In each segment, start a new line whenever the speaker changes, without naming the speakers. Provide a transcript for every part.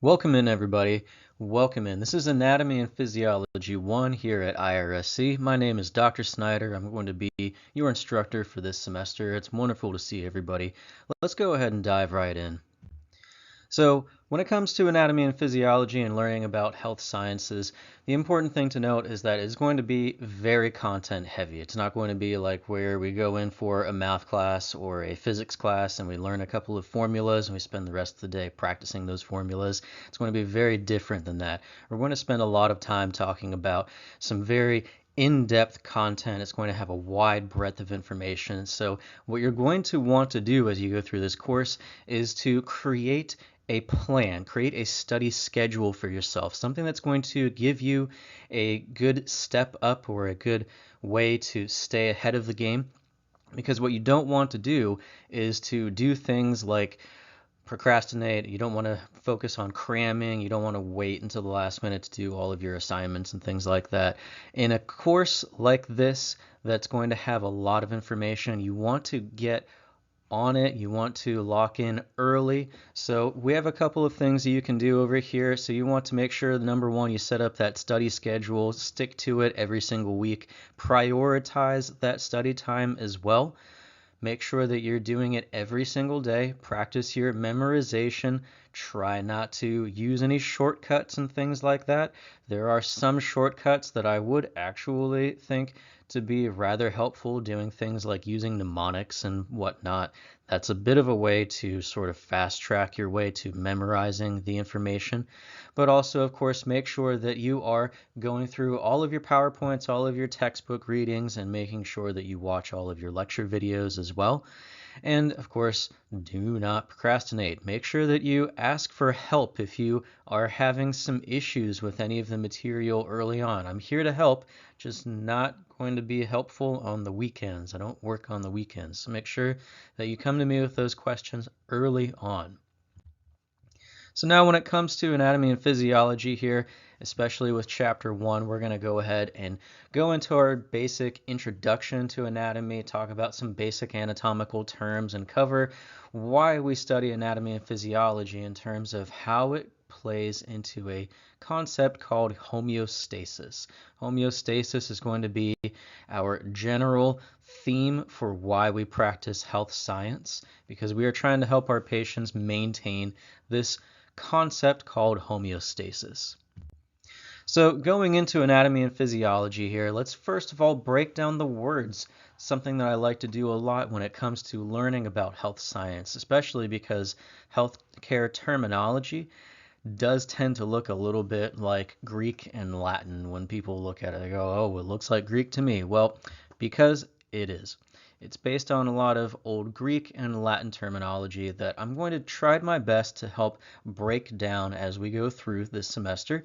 Welcome in, everybody. Welcome in. This is Anatomy and Physiology 1 here at IRSC. My name is Dr. Snyder. I'm going to be your instructor for this semester. It's wonderful to see everybody. Let's go ahead and dive right in. So, when it comes to anatomy and physiology and learning about health sciences, the important thing to note is that it's going to be very content heavy. It's not going to be like where we go in for a math class or a physics class and we learn a couple of formulas and we spend the rest of the day practicing those formulas. It's going to be very different than that. We're going to spend a lot of time talking about some very in-depth content. It's going to have a wide breadth of information. So what you're going to want to do as you go through this course is to create a plan, create a study schedule for yourself, something that's going to give you a good step up or a good way to stay ahead of the game. Because what you don't want to do is to do things like procrastinate. You don't want to focus on cramming. You don't want to wait until the last minute to do all of your assignments and things like that. In a course like this that's going to have a lot of information, you want to get on it. You want to lock in early. So we have a couple of things that you can do over here. So you want to make sure, number one, you set up that study schedule, stick to it every single week, prioritize that study time as well. Make sure that you're doing it every single day. Practice your memorization. Try not to use any shortcuts and things like that. There are some shortcuts that I would actually think to be rather helpful, doing things like using mnemonics and whatnot. That's a bit of a way to sort of fast track your way to memorizing the information. But also, of course, make sure that you are going through all of your PowerPoints, all of your textbook readings, and making sure that you watch all of your lecture videos as well. And of course, do not procrastinate. Make sure that you ask for help if you are having some issues with any of the material early on. I'm here to help, just not going to be helpful on the weekends. I don't work on the weekends. So make sure that you come to me with those questions early on. So now when it comes to anatomy and physiology here, especially with chapter 1, we're going to go ahead and go into our basic introduction to anatomy, talk about some basic anatomical terms, and cover why we study anatomy and physiology in terms of how it plays into a concept called homeostasis. Homeostasis is going to be our general theme for why we practice health science, because we are trying to help our patients maintain this concept called homeostasis. So going into anatomy and physiology here, let's first of all break down the words, something that I like to do a lot when it comes to learning about health science, especially because healthcare terminology does tend to look a little bit like Greek and Latin. When people look at it, they go, oh, it looks like Greek to me. Well, because it is. It's based on a lot of old Greek and Latin terminology that I'm going to try my best to help break down as we go through this semester.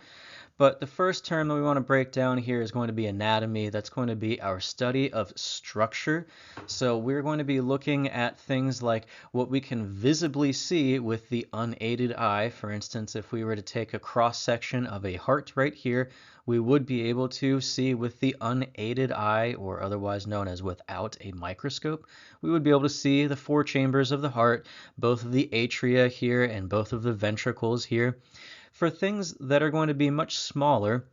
But the first term that we want to break down here is going to be anatomy. That's going to be our study of structure. So we're going to be looking at things like what we can visibly see with the unaided eye. For instance, if we were to take a cross section of a heart right here, we would be able to see with the unaided eye, or otherwise known as without a microscope, we would be able to see the four chambers of the heart, both of the atria here and both of the ventricles here. For things that are going to be much smaller,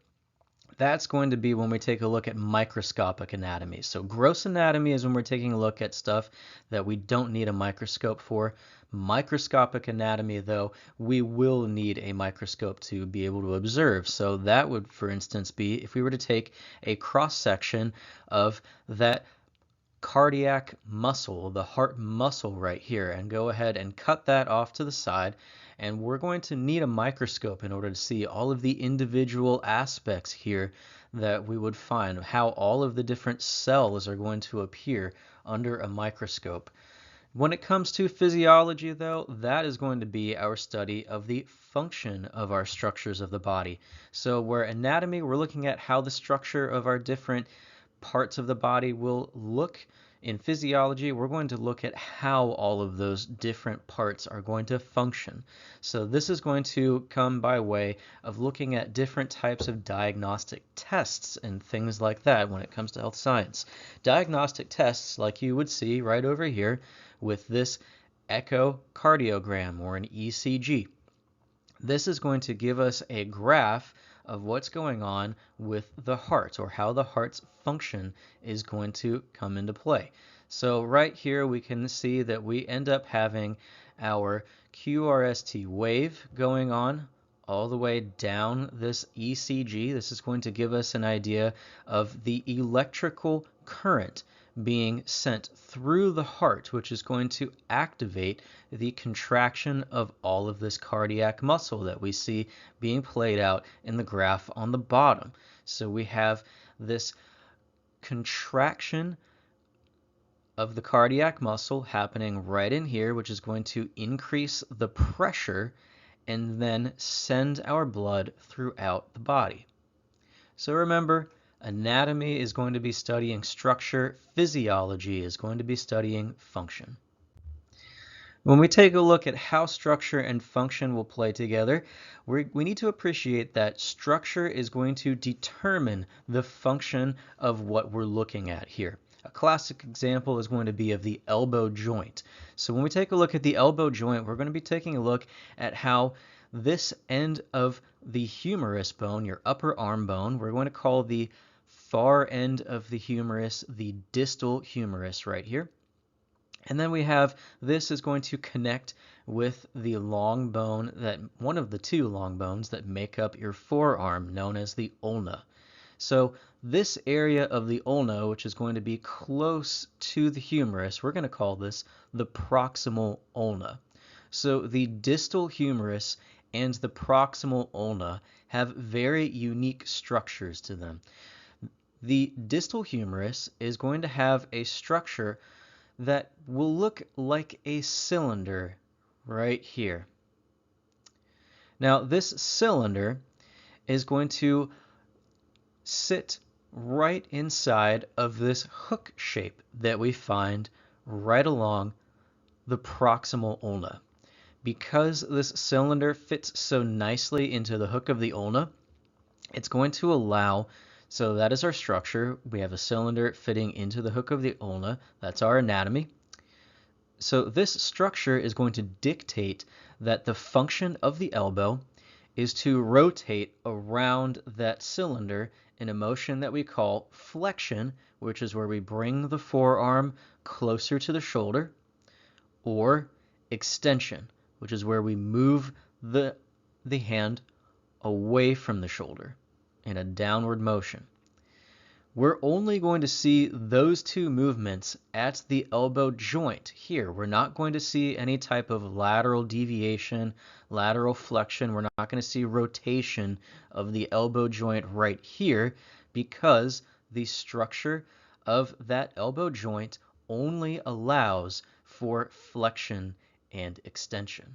that's going to be when we take a look at microscopic anatomy. So gross anatomy is when we're taking a look at stuff that we don't need a microscope for. Microscopic anatomy, though, we will need a microscope to be able to observe. So that would, for instance, be if we were to take a cross-section of that cardiac muscle, the heart muscle right here, and go ahead and cut that off to the side. And we're going to need a microscope in order to see all of the individual aspects here that we would find, how all of the different cells are going to appear under a microscope. When it comes to physiology, though, that is going to be our study of the function of our structures of the body. So where anatomy, we're looking at how the structure of our different parts of the body will look. In physiology, we're going to look at how all of those different parts are going to function. So this is going to come by way of looking at different types of diagnostic tests and things like that when it comes to health science. Diagnostic tests like you would see right over here with this echocardiogram or an ECG. This is going to give us a graph of what's going on with the heart, or how the heart's function is going to come into play. So right here we can see that we end up having our QRST wave going on all the way down this ECG. This is going to give us an idea of the electrical current being sent through the heart, which is going to activate the contraction of all of this cardiac muscle that we see being played out in the graph on the bottom. So we have this contraction of the cardiac muscle happening right in here, which is going to increase the pressure and then send our blood throughout the body. So remember, anatomy is going to be studying structure, physiology is going to be studying function. When we take a look at how structure and function will play together, we need to appreciate that structure is going to determine the function of what we're looking at here. A classic example is going to be of the elbow joint. So when we take a look at the elbow joint, we're going to be taking a look at how this end of the humerus bone, your upper arm bone, we're going to call the far end of the humerus the distal humerus right here. And then we have this is going to connect with the long bone, that one of the two long bones that make up your forearm, known as the ulna. So this area of the ulna, which is going to be close to the humerus, we're going to call this the proximal ulna. So the distal humerus and the proximal ulna have very unique structures to them. The distal humerus is going to have a structure that will look like a cylinder right here. Now this cylinder is going to sit right inside of this hook shape that we find right along the proximal ulna. Because this cylinder fits so nicely into the hook of the ulna, it's going to allow, so that is our structure. We have a cylinder fitting into the hook of the ulna. That's our anatomy. So this structure is going to dictate that the function of the elbow is to rotate around that cylinder in a motion that we call flexion, which is where we bring the forearm closer to the shoulder, or extension, which is where we move the hand away from the shoulder in a downward motion. We're only going to see those two movements at the elbow joint here. We're not going to see any type of lateral deviation, lateral flexion. We're not going to see rotation of the elbow joint right here, because the structure of that elbow joint only allows for flexion and extension.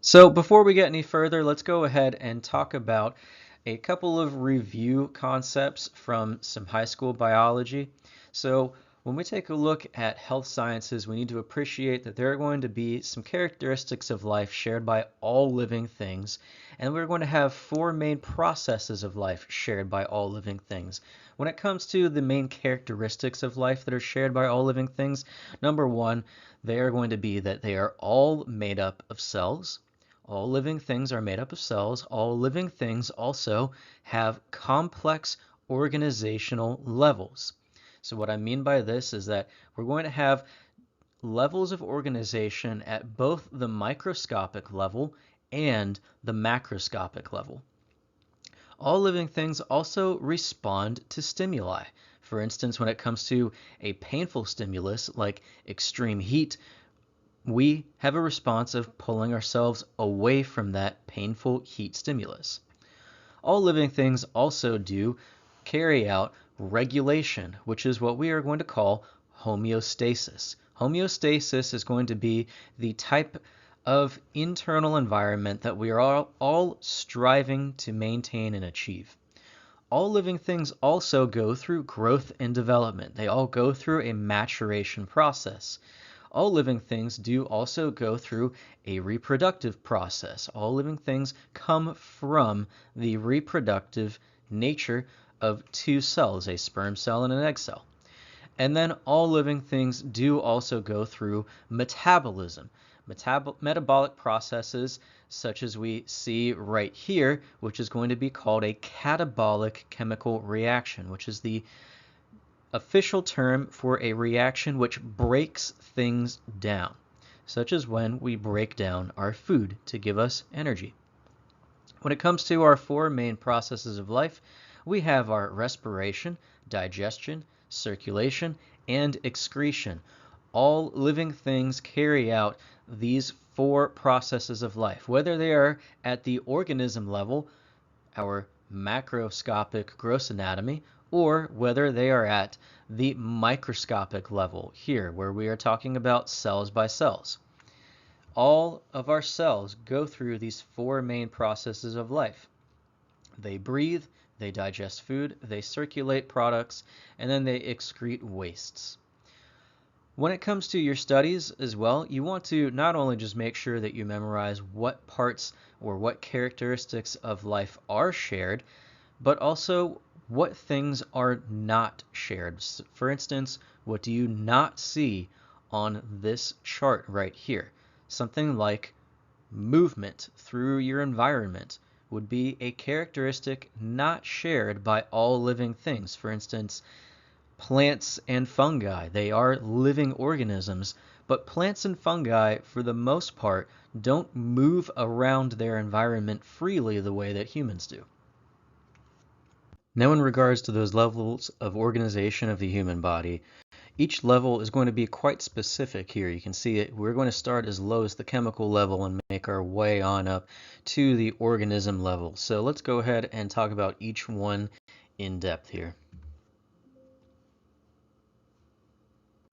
So before we get any further, let's go ahead and talk about a couple of review concepts from some high school biology. So when we take a look at health sciences, we need to appreciate that there are going to be some characteristics of life shared by all living things, and we're going to have four main processes of life shared by all living things. When it comes to the main characteristics of life that are shared by all living things, number one, they are going to be that they are all made up of cells. All living things are made up of cells. All living things also have complex organizational levels. So what I mean by this is that we're going to have levels of organization at both the microscopic level and the macroscopic level. All living things also respond to stimuli. For instance, when it comes to a painful stimulus like extreme heat, we have a response of pulling ourselves away from that painful heat stimulus. All living things also do carry out regulation, which is what we are going to call homeostasis. Homeostasis is going to be the type of internal environment that we are all striving to maintain and achieve. All living things also go through growth and development. They all go through a maturation process. All living things do also go through a reproductive process. All living things come from the reproductive nature of two cells, a sperm cell and an egg cell. And then all living things do also go through metabolism. metabolic processes such as we see right here, which is going to be called a catabolic chemical reaction, which is the official term for a reaction which breaks things down, such as when we break down our food to give us energy. When it comes to our four main processes of life, we have our respiration, digestion, circulation, and excretion. All living things carry out these four processes of life, whether they are at the organism level, our macroscopic gross anatomy, or whether they are at the microscopic level here, where we are talking about cells by cells. All of our cells go through these four main processes of life. They breathe, they digest food, they circulate products, and then they excrete wastes. When it comes to your studies as well, you want to not only just make sure that you memorize what parts or what characteristics of life are shared, but also what things are not shared. For instance, what do you not see on this chart right here? Something like movement through your environment would be a characteristic not shared by all living things. For instance, plants and fungi, they are living organisms, but plants and fungi, for the most part, don't move around their environment freely the way that humans do. Now, in regards to those levels of organization of the human body, each level is going to be quite specific here. You can see it. We're going to start as low as the chemical level and make our way on up to the organism level. So let's go ahead and talk about each one in depth here.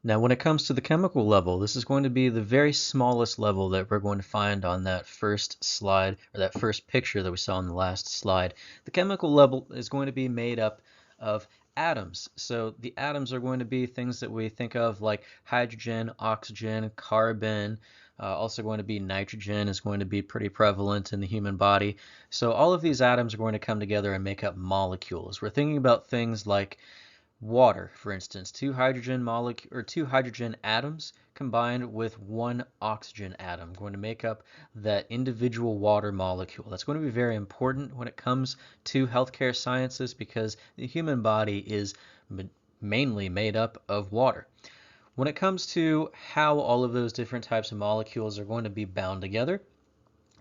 Now, when it comes to the chemical level, this is going to be the very smallest level that we're going to find on that first slide, or that first picture that we saw on the last slide. The chemical level is going to be made up of atoms. So the atoms are going to be things that we think of like hydrogen, oxygen, carbon, also going to be nitrogen is going to be pretty prevalent in the human body. So all of these atoms are going to come together and make up molecules. We're thinking about things like water, for instance, two hydrogen atoms combined with one oxygen atom, going to make up that individual water molecule. That's going to be very important when it comes to healthcare sciences because the human body is mainly made up of water. When it comes to how all of those different types of molecules are going to be bound together,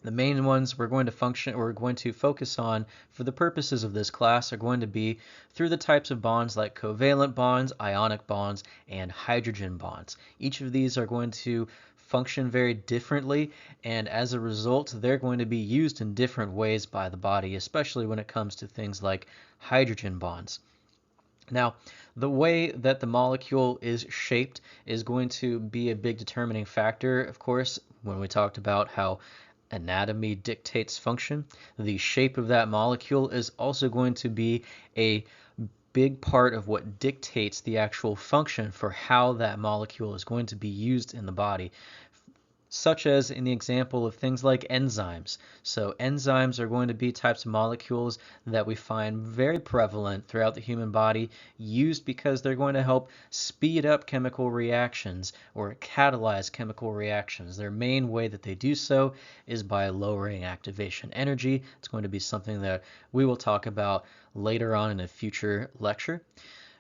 the main ones we're going to focus on for the purposes of this class are going to be through the types of bonds like covalent bonds, ionic bonds, and hydrogen bonds. Each of these are going to function very differently, and as a result, they're going to be used in different ways by the body, especially when it comes to things like hydrogen bonds. Now, the way that the molecule is shaped is going to be a big determining factor, of course, when we talked about how anatomy dictates function. The shape of that molecule is also going to be a big part of what dictates the actual function for how that molecule is going to be used in the body, such as in the example of things like enzymes. So enzymes are going to be types of molecules that we find very prevalent throughout the human body, used because they're going to help speed up chemical reactions or catalyze chemical reactions. Their main way that they do so is by lowering activation energy. It's going to be something that we will talk about later on in a future lecture.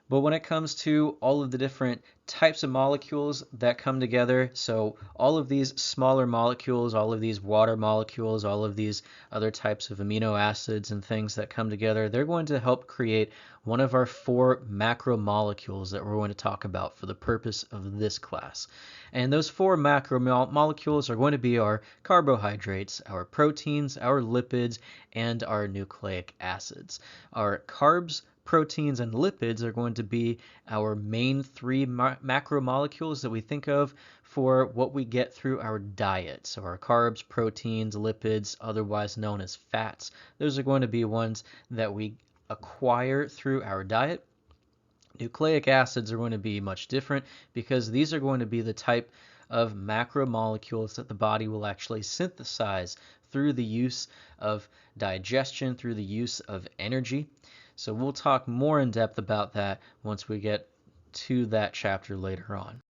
But when it comes to all of the different types of molecules that come together, so all of these smaller molecules, all of these water molecules, all of these other types of amino acids and things that come together, they're going to help create one of our four macromolecules that we're going to talk about for the purpose of this class. And those four macromolecules are going to be our carbohydrates, our proteins, our lipids, and our nucleic acids. Our carbs, proteins, and lipids are going to be our main three macromolecules that we think of for what we get through our diet. So our carbs, proteins, lipids, otherwise known as fats, those are going to be ones that we acquire through our diet. Nucleic acids are going to be much different because these are going to be the type of macromolecules that the body will actually synthesize through the use of digestion, through the use of energy. So we'll talk more in depth about that once we get to that chapter later on.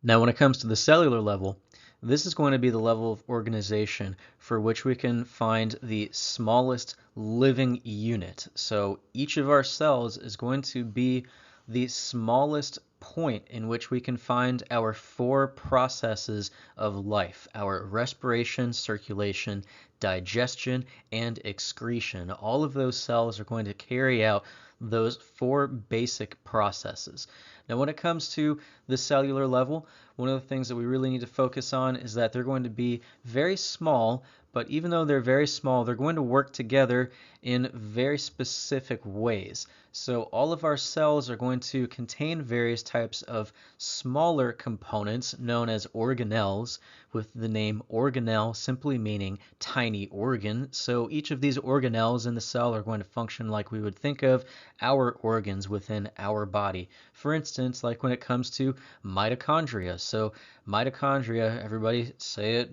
Now, when it comes to the cellular level, this is going to be the level of organization for which we can find the smallest living unit. So each of our cells is going to be the smallest point in which we can find our four processes of life: our respiration, circulation, digestion, and excretion. All of those cells are going to carry out those four basic processes. Now, when it comes to the cellular level, one of the things that we really need to focus on is that they're going to be very small, but even though they're very small, they're going to work together in very specific ways. So all of our cells are going to contain various types of smaller components known as organelles, with the name organelle simply meaning tiny organ. So each of these organelles in the cell are going to function like we would think of our organs within our body. For instance, like when it comes to mitochondria. So mitochondria, everybody say it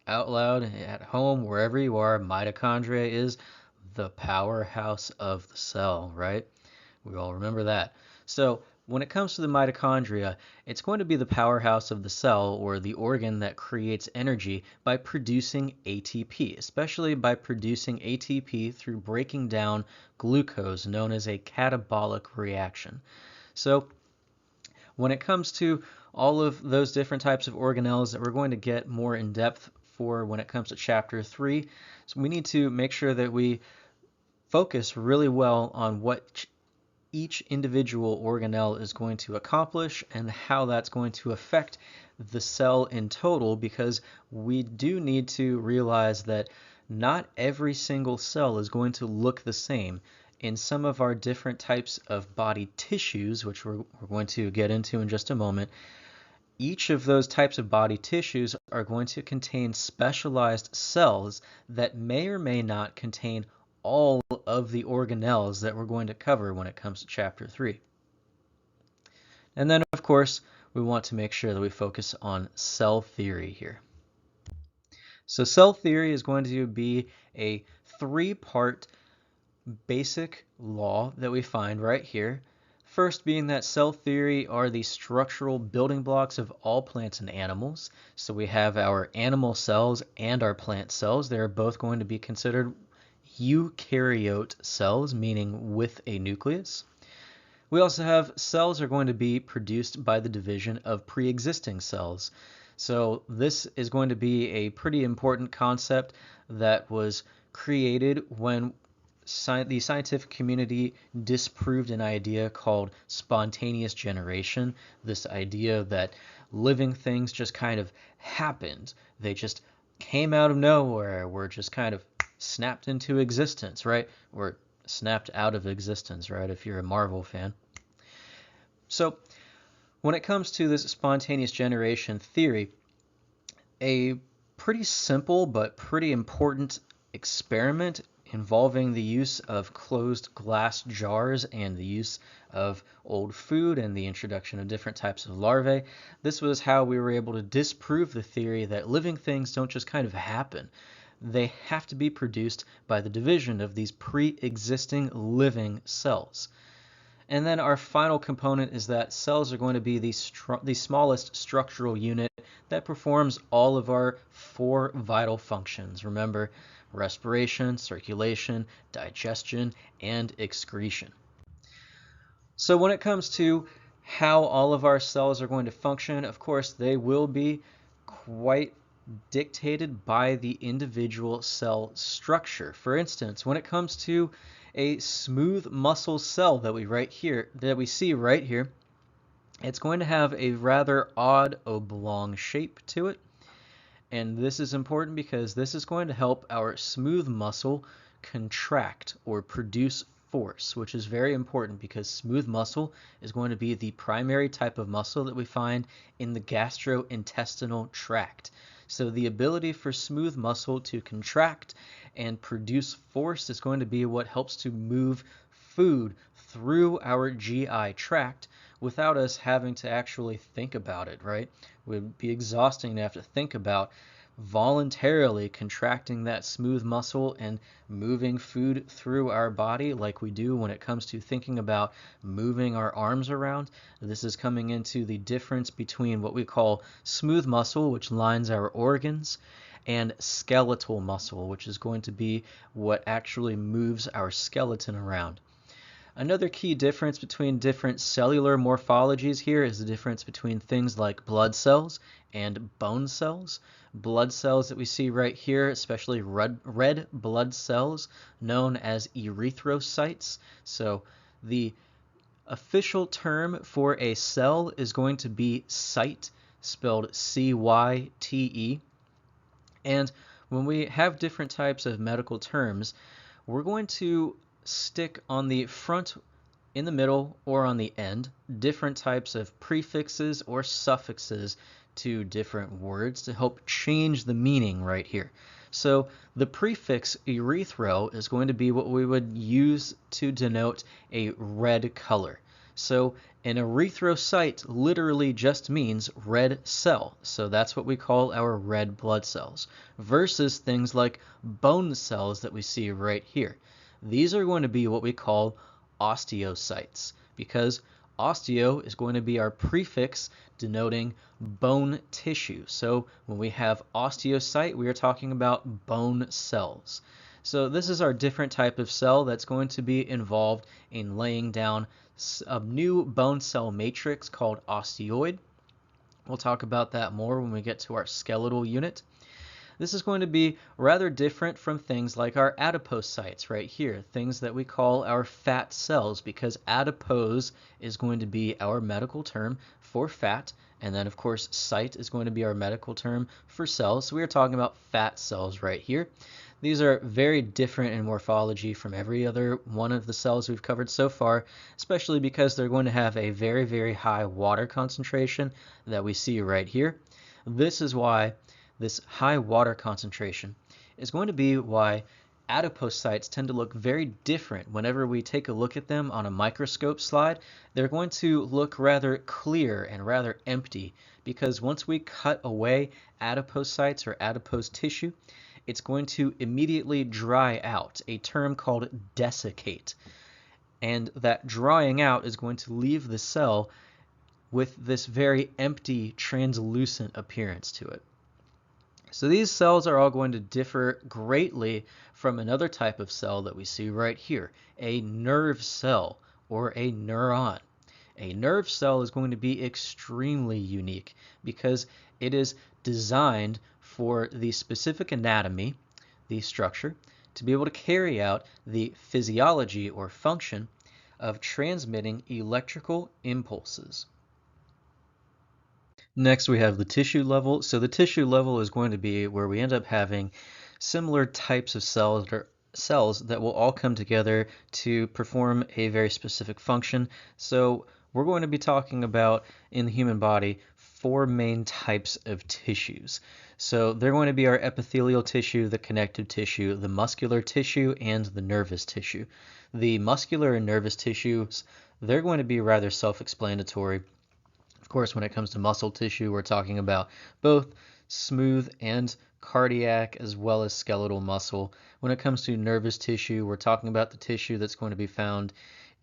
out loud at home, wherever you are. Mitochondria is the powerhouse of the cell, right? We all remember that. So when it comes to the mitochondria, it's going to be the powerhouse of the cell, or the organ that creates energy, by producing ATP, especially by producing ATP through breaking down glucose, known as a catabolic reaction. So when it comes to all of those different types of organelles that we're going to get more in depth for when it comes to chapter 3, so we need to make sure that we focus really well on what each individual organelle is going to accomplish and how that's going to affect the cell in total, because we do need to realize that not every single cell is going to look the same. In some of our different types of body tissues, which we're going to get into in just a moment, each of those types of body tissues are going to contain specialized cells that may or may not contain all of the organelles that we're going to cover when it comes to chapter 3. And then, of course, we want to make sure that we focus on cell theory here. So cell theory is going to be a three-part basic law that we find right here. First being that cell theory are the structural building blocks of all plants and animals. So we have our animal cells and our plant cells. They're both going to be considered eukaryote cells, meaning with a nucleus. We also have cells are going to be produced by the division of pre-existing cells. So this is going to be a pretty important concept that was created when the scientific community disproved an idea called spontaneous generation. This idea that living things just kind of happened. They just came out of nowhere, were just kind of snapped into existence, right? Or snapped out of existence, right? If you're a Marvel fan. So when it comes to this spontaneous generation theory, a pretty simple but pretty important experiment involving the use of closed glass jars and the use of old food and the introduction of different types of larvae. This was how we were able to disprove the theory that living things don't just kind of happen. They have to be produced by the division of these pre-existing living cells. And then our final component is that cells are going to be the smallest structural unit that performs all of our four vital functions. Remember, respiration, circulation, digestion, and excretion. So when it comes to how all of our cells are going to function, of course, they will be quite dictated by the individual cell structure. For instance, when it comes to a smooth muscle cell that we see right here, it's going to have a rather odd oblong shape to it. And this is important because this is going to help our smooth muscle contract or produce force, which is very important because smooth muscle is going to be the primary type of muscle that we find in the gastrointestinal tract. So the ability for smooth muscle to contract and produce force is going to be what helps to move food through our GI tract without us having to actually think about it, right? It would be exhausting to have to think about voluntarily contracting that smooth muscle and moving food through our body like we do when it comes to thinking about moving our arms around. This is coming into the difference between what we call smooth muscle, which lines our organs, and skeletal muscle, which is going to be what actually moves our skeleton around. Another key difference between different cellular morphologies here is the difference between things like blood cells and bone cells. Blood cells that we see right here, especially red blood cells, known as erythrocytes. So the official term for a cell is going to be cyte, spelled C-Y-T-E. And when we have different types of medical terms, we're going to stick on the front, in the middle, or on the end different types of prefixes or suffixes to different words to help change the meaning right here. So the prefix erythro is going to be what we would use to denote a red color. So an erythrocyte literally just means red cell. So that's what we call our red blood cells, versus things like bone cells that we see right here. These are going to be what we call osteocytes, because osteo is going to be our prefix denoting bone tissue. So when we have osteocyte, we are talking about bone cells. So this is our different type of cell that's going to be involved in laying down a new bone cell matrix called osteoid. We'll talk about that more when we get to our skeletal unit. This is going to be rather different from things like our adipocytes right here, things that we call our fat cells, because adipose is going to be our medical term for fat, and then of course cyte is going to be our medical term for cells. So we are talking about fat cells right here. These are very different in morphology from every other one of the cells we've covered so far, especially because they're going to have a very, very high water concentration that we see right here. This is why this high water concentration is going to be why adipocytes tend to look very different whenever we take a look at them on a microscope slide. They're going to look rather clear and rather empty, because once we cut away adipocytes or adipose tissue, it's going to immediately dry out, a term called desiccate. And that drying out is going to leave the cell with this very empty, translucent appearance to it. So these cells are all going to differ greatly from another type of cell that we see right here, a nerve cell or a neuron. A nerve cell is going to be extremely unique because it is designed for the specific anatomy, the structure, to be able to carry out the physiology or function of transmitting electrical impulses. Next, we have the tissue level. So the tissue level is going to be where we end up having similar types of cells that will all come together to perform a very specific function. So we're going to be talking about, in the human body, four main types of tissues. So they're going to be our epithelial tissue, the connective tissue, the muscular tissue, and the nervous tissue. The muscular and nervous tissues, they're going to be rather self-explanatory. Of course, when it comes to muscle tissue, we're talking about both smooth and cardiac as well as skeletal muscle. When it comes to nervous tissue, we're talking about the tissue that's going to be found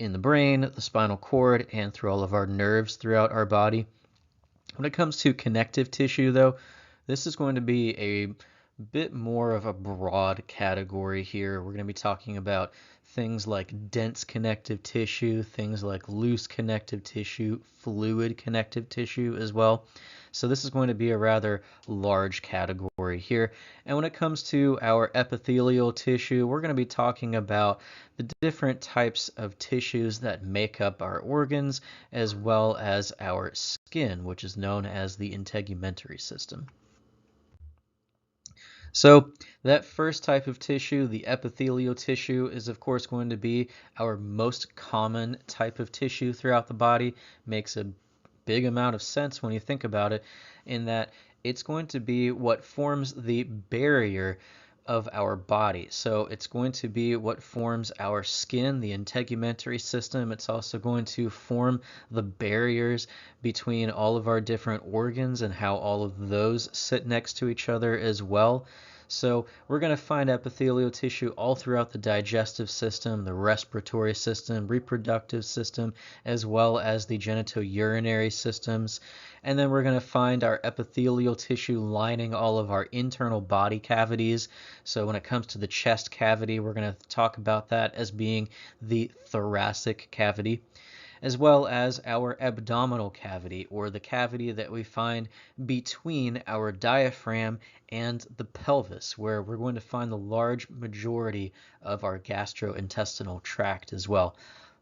in the brain, the spinal cord, and through all of our nerves throughout our body. When it comes to connective tissue, though, this is going to be a bit more of a broad category here. We're going to be talking about things like dense connective tissue, things like loose connective tissue, fluid connective tissue as well. So this is going to be a rather large category here. And when it comes to our epithelial tissue, we're going to be talking about the different types of tissues that make up our organs, as well as our skin, which is known as the integumentary system. So that first type of tissue, the epithelial tissue, is of course going to be our most common type of tissue throughout the body. Makes a big amount of sense when you think about it, in that it's going to be what forms the barrier of our body. So it's going to be what forms our skin, the integumentary system. It's also going to form the barriers between all of our different organs and how all of those sit next to each other as well. So we're going to find epithelial tissue all throughout the digestive system, the respiratory system, reproductive system, as well as the genitourinary systems. And then we're going to find our epithelial tissue lining all of our internal body cavities. So when it comes to the chest cavity, we're going to talk about that as being the thoracic cavity, as well as our abdominal cavity, or the cavity that we find between our diaphragm and the pelvis, where we're going to find the large majority of our gastrointestinal tract as well.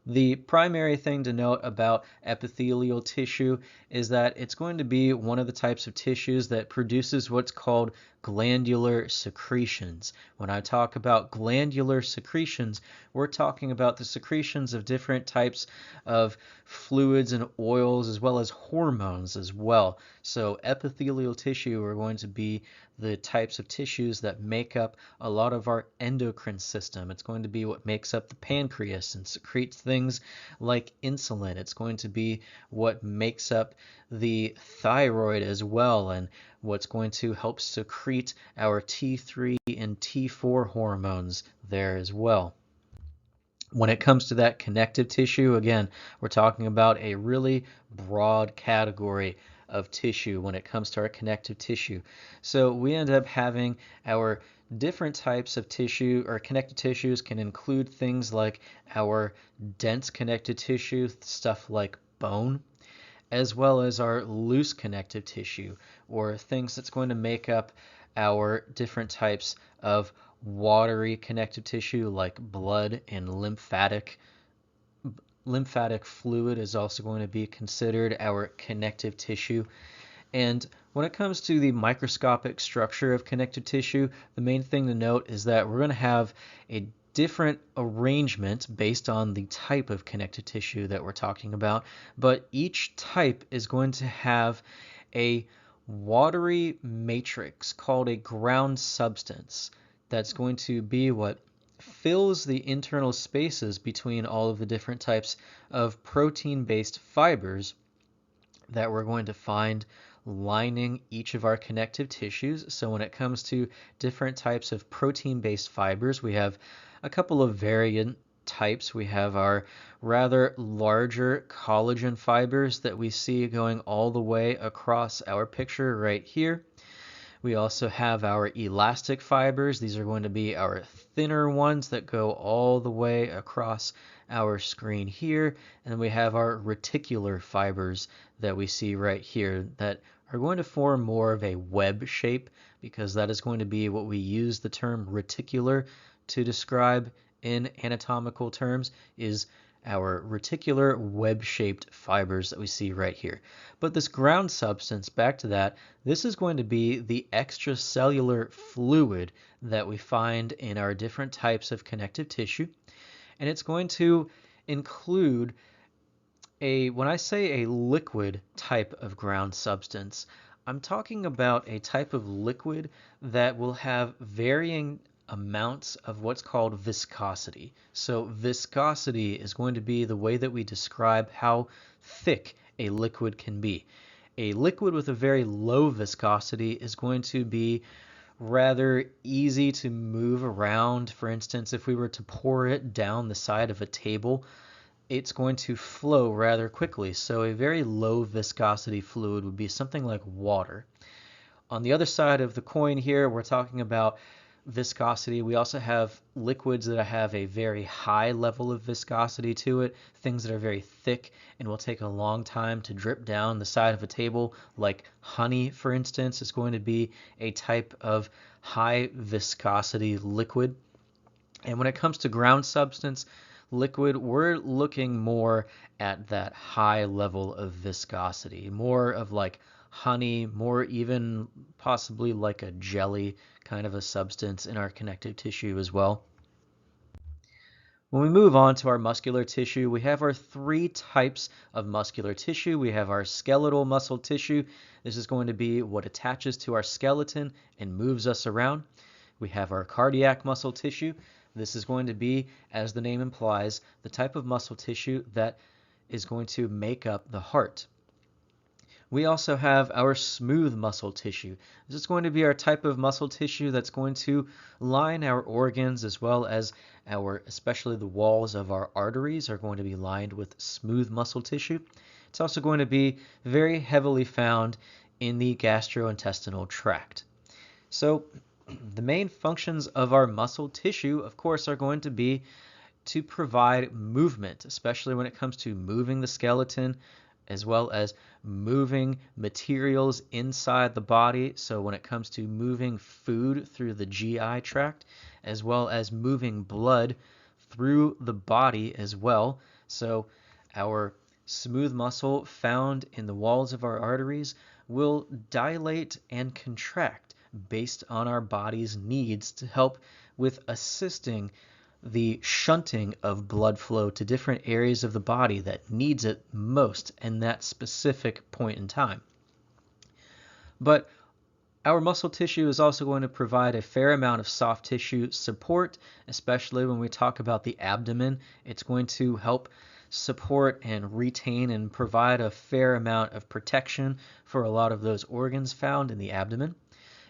The primary thing to note about epithelial tissue is that it's going to be one of the types of tissues that produces what's called glandular secretions. When I talk about glandular secretions, we're talking about the secretions of different types of fluids and oils, as well as hormones as well. So epithelial tissue are going to be the types of tissues that make up a lot of our endocrine system. It's going to be what makes up the pancreas and secretes things like insulin. It's going to be what makes up the thyroid as well, and what's going to help secrete our T3 and T4 hormones there as well. When it comes to that connective tissue, again, we're talking about a really broad category of tissue when it comes to our connective tissue. So we end up having our different types of tissue, or connective tissues can include things like our dense connective tissue, stuff like bone, as well as our loose connective tissue, or things that's going to make up our different types of watery connective tissue like blood and lymphatic. Lymphatic fluid is also going to be considered our connective tissue. And when it comes to the microscopic structure of connective tissue, the main thing to note is that we're going to have a different arrangement based on the type of connective tissue that we're talking about, but each type is going to have a watery matrix called a ground substance that's going to be what fills the internal spaces between all of the different types of protein-based fibers that we're going to find lining each of our connective tissues. So when it comes to different types of protein-based fibers, we have a couple of variant types. We have our rather larger collagen fibers that we see going all the way across our picture right here. We also have our elastic fibers. These are going to be our thinner ones that go all the way across our screen here. And then we have our reticular fibers that we see right here that are going to form more of a web shape, because that is going to be what we use the term reticular to describe in anatomical terms, is our reticular web-shaped fibers that we see right here. But this ground substance, back to that, this is going to be the extracellular fluid that we find in our different types of connective tissue. And it's going to include when I say a liquid type of ground substance, I'm talking about a type of liquid that will have varying amounts of what's called viscosity. So viscosity is going to be the way that we describe how thick a liquid can be. A liquid with a very low viscosity is going to be rather easy to move around. For instance, if we were to pour it down the side of a table, it's going to flow rather quickly. So a very low viscosity fluid would be something like water. On the other side of the coin here, we're talking about viscosity. We also have liquids that have a very high level of viscosity to it, things that are very thick and will take a long time to drip down the side of a table, like honey, for instance, is going to be a type of high viscosity liquid. And when it comes to ground substance liquid, we're looking more at that high level of viscosity, more of like honey, more even possibly like a jelly kind of a substance in our connective tissue as well. When we move on to our muscular tissue, we have our three types of muscular tissue. We have our skeletal muscle tissue. This is going to be what attaches to our skeleton and moves us around. We have our cardiac muscle tissue. This is going to be, as the name implies, the type of muscle tissue that is going to make up the heart. We also have our smooth muscle tissue. This is going to be our type of muscle tissue that's going to line our organs, as well as especially the walls of our arteries are going to be lined with smooth muscle tissue. It's also going to be very heavily found in the gastrointestinal tract. So the main functions of our muscle tissue, of course, are going to be to provide movement, especially when it comes to moving the skeleton, as well as moving materials inside the body. So when it comes to moving food through the GI tract, as well as moving blood through the body as well. So our smooth muscle found in the walls of our arteries will dilate and contract based on our body's needs to help with assisting the shunting of blood flow to different areas of the body that needs it most in that specific point in time. But our muscle tissue is also going to provide a fair amount of soft tissue support, especially when we talk about the abdomen. It's going to help support and retain and provide a fair amount of protection for a lot of those organs found in the abdomen.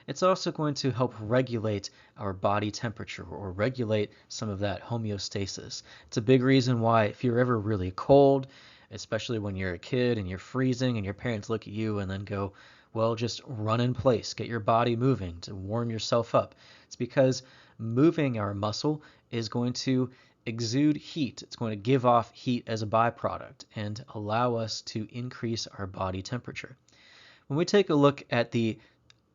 It's also going to help regulate our body temperature or regulate some of that homeostasis. It's a big reason why if you're ever really cold, especially when you're a kid and you're freezing and your parents look at you and then go, well, just run in place, get your body moving to warm yourself up. It's because moving our muscle is going to exude heat. It's going to give off heat as a byproduct and allow us to increase our body temperature. When we take a look at the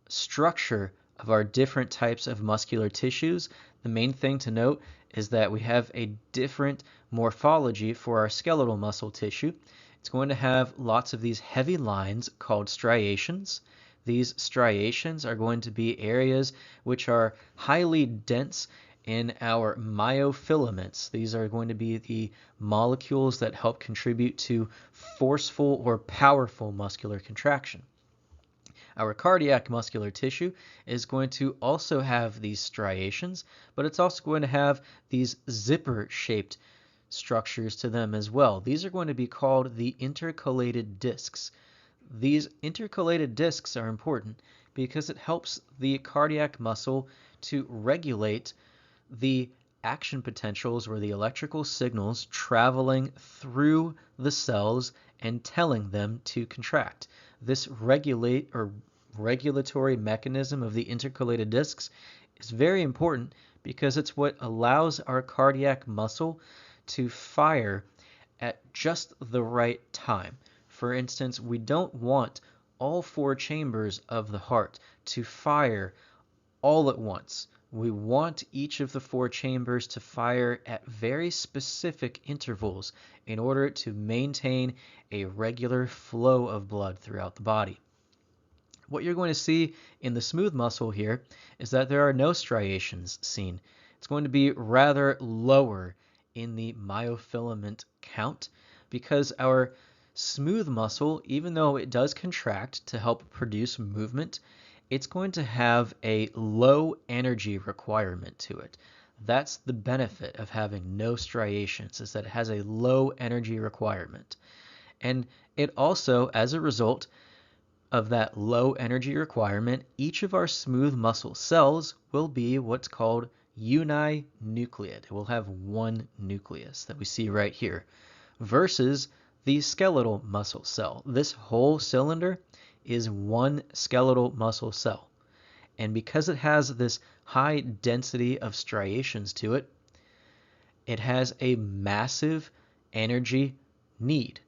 structure of our different types of muscular tissues, the main thing to note is that we have a different morphology for our skeletal muscle tissue. It's going to have lots of these heavy lines called striations. These striations are going to be areas which are highly dense in our myofilaments. These are going to be the molecules that help contribute to forceful or powerful muscular contraction. Our cardiac muscular tissue is going to also have these striations, but it's also going to have these zipper-shaped structures to them as well. These are going to be called the intercalated discs. These intercalated discs are important because it helps the cardiac muscle to regulate the action potentials or the electrical signals traveling through the cells and telling them to contract. This regulatory mechanism of the intercalated discs is very important because it's what allows our cardiac muscle to fire at just the right time. For instance, we don't want all four chambers of the heart to fire all at once. We want each of the four chambers to fire at very specific intervals in order to maintain a regular flow of blood throughout the body. What you're going to see in the smooth muscle here is that there are no striations seen. It's going to be rather lower in the myofilament count because our smooth muscle, even though it does contract to help produce movement, it's going to have a low energy requirement to it. That's the benefit of having no striations, is that it has a low energy requirement. And it also, as a result of that low energy requirement, each of our smooth muscle cells will be what's called uninucleate. It will have one nucleus that we see right here, versus the skeletal muscle cell. This whole cylinder is one skeletal muscle cell. And because it has this high density of striations to it, it has a massive energy need.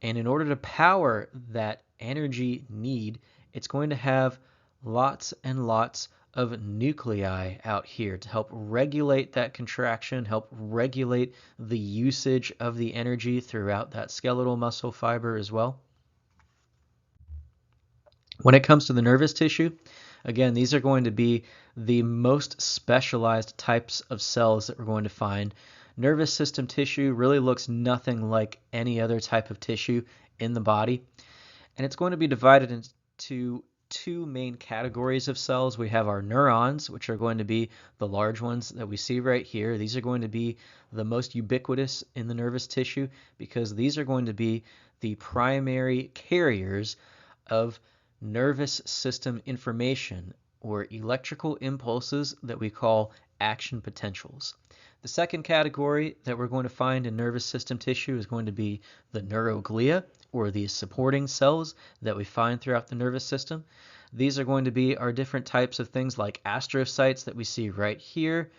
And in order to power that energy need, it's going to have lots and lots of nuclei out here to help regulate that contraction, help regulate the usage of the energy throughout that skeletal muscle fiber as well. When it comes to the nervous tissue, again, these are going to be the most specialized types of cells that we're going to find. Nervous system tissue really looks nothing like any other type of tissue in the body, and it's going to be divided into two main categories of cells. We have our neurons, which are going to be the large ones that we see right here. These are going to be the most ubiquitous in the nervous tissue because these are going to be the primary carriers of nervous system information or electrical impulses that we call action potentials. The second category that we're going to find in nervous system tissue is going to be the neuroglia, or the supporting cells that we find throughout the nervous system. These are going to be our different types of things like astrocytes that we see right here,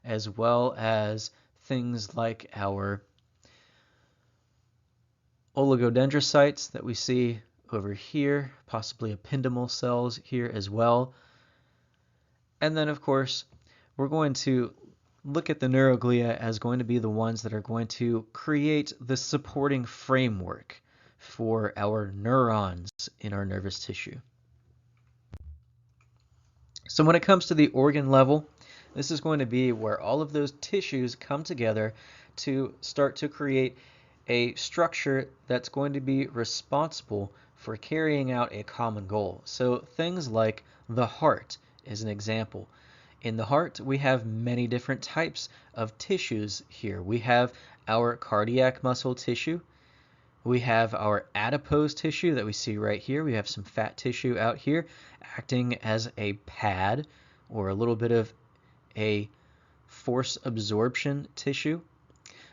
as well as things like our oligodendrocytes that we see over here, possibly ependymal cells here as well. And then, of course, we're going to look at the neuroglia as going to be the ones that are going to create the supporting framework for our neurons in our nervous tissue. So when it comes to the organ level, this is going to be where all of those tissues come together to start to create a structure that's going to be responsible for carrying out a common goal. So things like the heart is an example. In the heart, we have many different types of tissues here. We have our cardiac muscle tissue. We have our adipose tissue that we see right here. We have some fat tissue out here acting as a pad or a little bit of a force absorption tissue.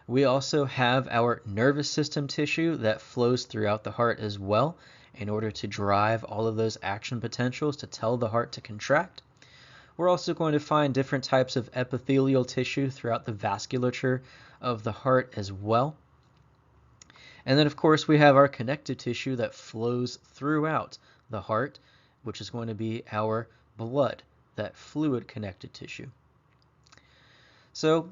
We also have our nervous system tissue that flows throughout the heart as well in order to drive all of those action potentials to tell the heart to contract. We're also going to find different types of epithelial tissue throughout the vasculature of the heart as well. And then, of course, we have our connective tissue that flows throughout the heart, which is going to be our blood, that fluid connected tissue. So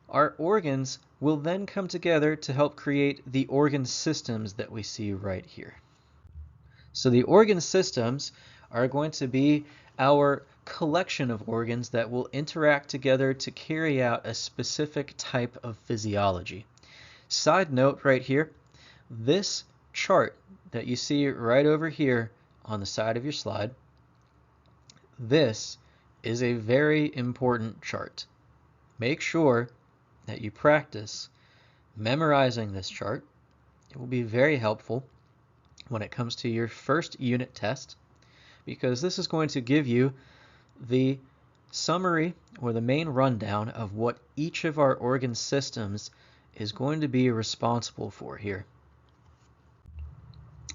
our organs will then come together to help create the organ systems that we see right here. So the organ systems are going to be our collection of organs that will interact together to carry out a specific type of physiology. Side note right here, this chart that you see right over here on the side of your slide, this is a very important chart. Make sure that you practice memorizing this chart. It will be very helpful when it comes to your first unit test, because this is going to give you the summary or the main rundown of what each of our organ systems is going to be responsible for here.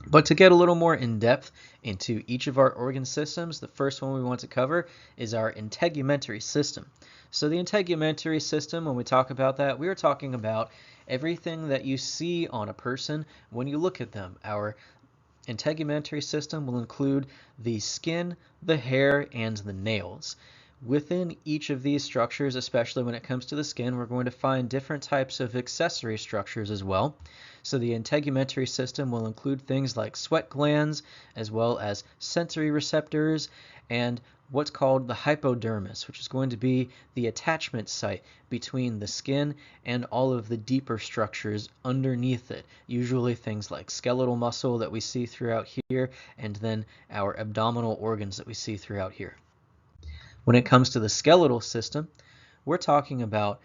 But to get a little more in depth into each of our organ systems, the first one we want to cover is our integumentary system. So the integumentary system, when we talk about that, we are talking about everything that you see on a person when you look at them. Our integumentary system will include the skin, the hair, and the nails. Within each of these structures, especially when it comes to the skin, we're going to find different types of accessory structures as well. So the integumentary system will include things like sweat glands, as well as sensory receptors, and what's called the hypodermis, which is going to be the attachment site between the skin and all of the deeper structures underneath it, usually things like skeletal muscle that we see throughout here, and then our abdominal organs that we see throughout here. When it comes to the skeletal system, we're talking about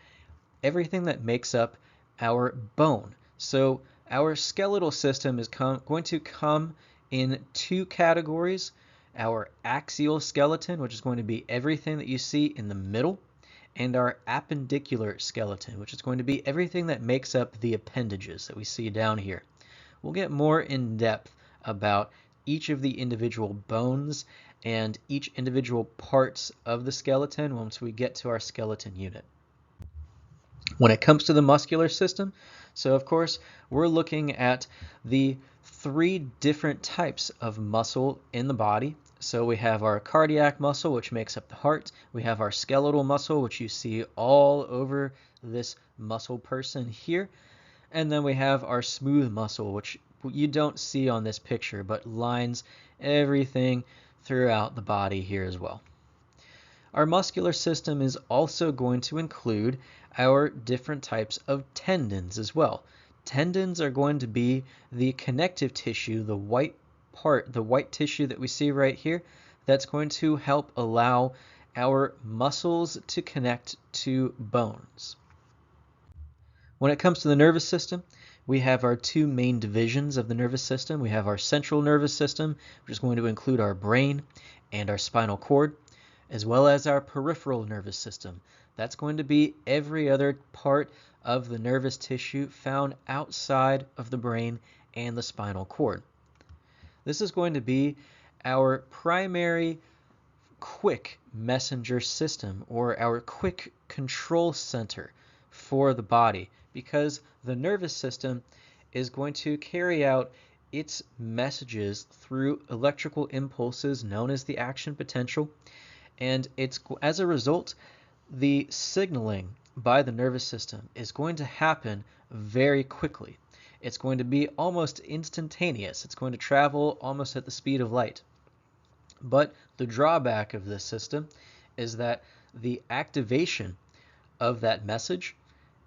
everything that makes up our bone. So our skeletal system is going to come in two categories. Our axial skeleton, which is going to be everything that you see in the middle, and our appendicular skeleton, which is going to be everything that makes up the appendages that we see down here. We'll get more in depth about each of the individual bones and each individual parts of the skeleton once we get to our skeleton unit. When it comes to the muscular system, so of course we're looking at the three different types of muscle in the body. So we have our cardiac muscle, which makes up the heart. We have our skeletal muscle, which you see all over this muscle person here. And then we have our smooth muscle, which you don't see on this picture, but lines everything throughout the body here as well. Our muscular system is also going to include our different types of tendons as well. Tendons are going to be the connective tissue, the white part, the white tissue that we see right here, that's going to help allow our muscles to connect to bones. When it comes to the nervous system, we have our two main divisions of the nervous system. We have our central nervous system, which is going to include our brain and our spinal cord, as well as our peripheral nervous system. That's going to be every other part of the nervous tissue found outside of the brain and the spinal cord. This is going to be our primary quick messenger system, or our quick control center for the body, because the nervous system is going to carry out its messages through electrical impulses known as the action potential, and as a result, the signaling by the nervous system is going to happen very quickly. It's going to be almost instantaneous. It's going to travel almost at the speed of light. But the drawback of this system is that the activation of that message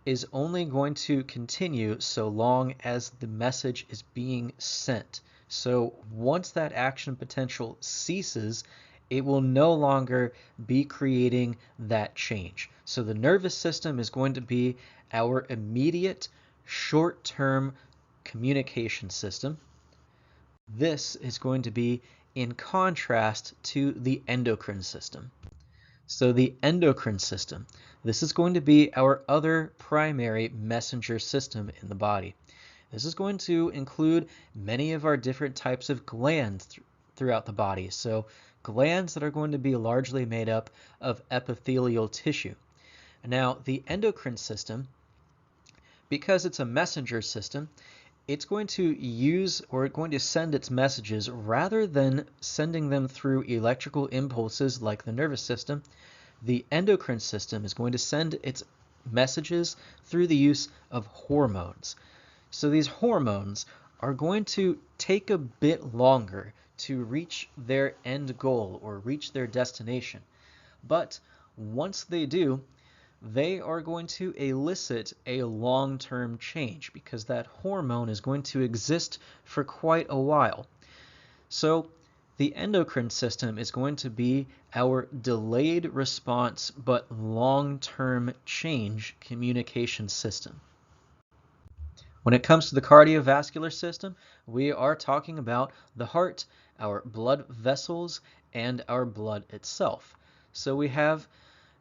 is only going to continue so long as the message is being sent. So once that action potential ceases, it will no longer be creating that change. So the nervous system is going to be our immediate short-term communication system. This is going to be in contrast to the endocrine system. So the endocrine system, this is going to be our other primary messenger system in the body. This is going to include many of our different types of glands throughout the body. So glands that are going to be largely made up of epithelial tissue. Now, the endocrine system, because it's a messenger system, it's going to send its messages rather than sending them through electrical impulses like the nervous system. The endocrine system is going to send its messages through the use of hormones. So these hormones are going to take a bit longer to reach their end goal or reach their destination. But once they do, they are going to elicit a long-term change because that hormone is going to exist for quite a while. So the endocrine system is going to be our delayed response but long-term change communication system. When it comes to the cardiovascular system, we are talking about the heart, our blood vessels, and our blood itself. So we have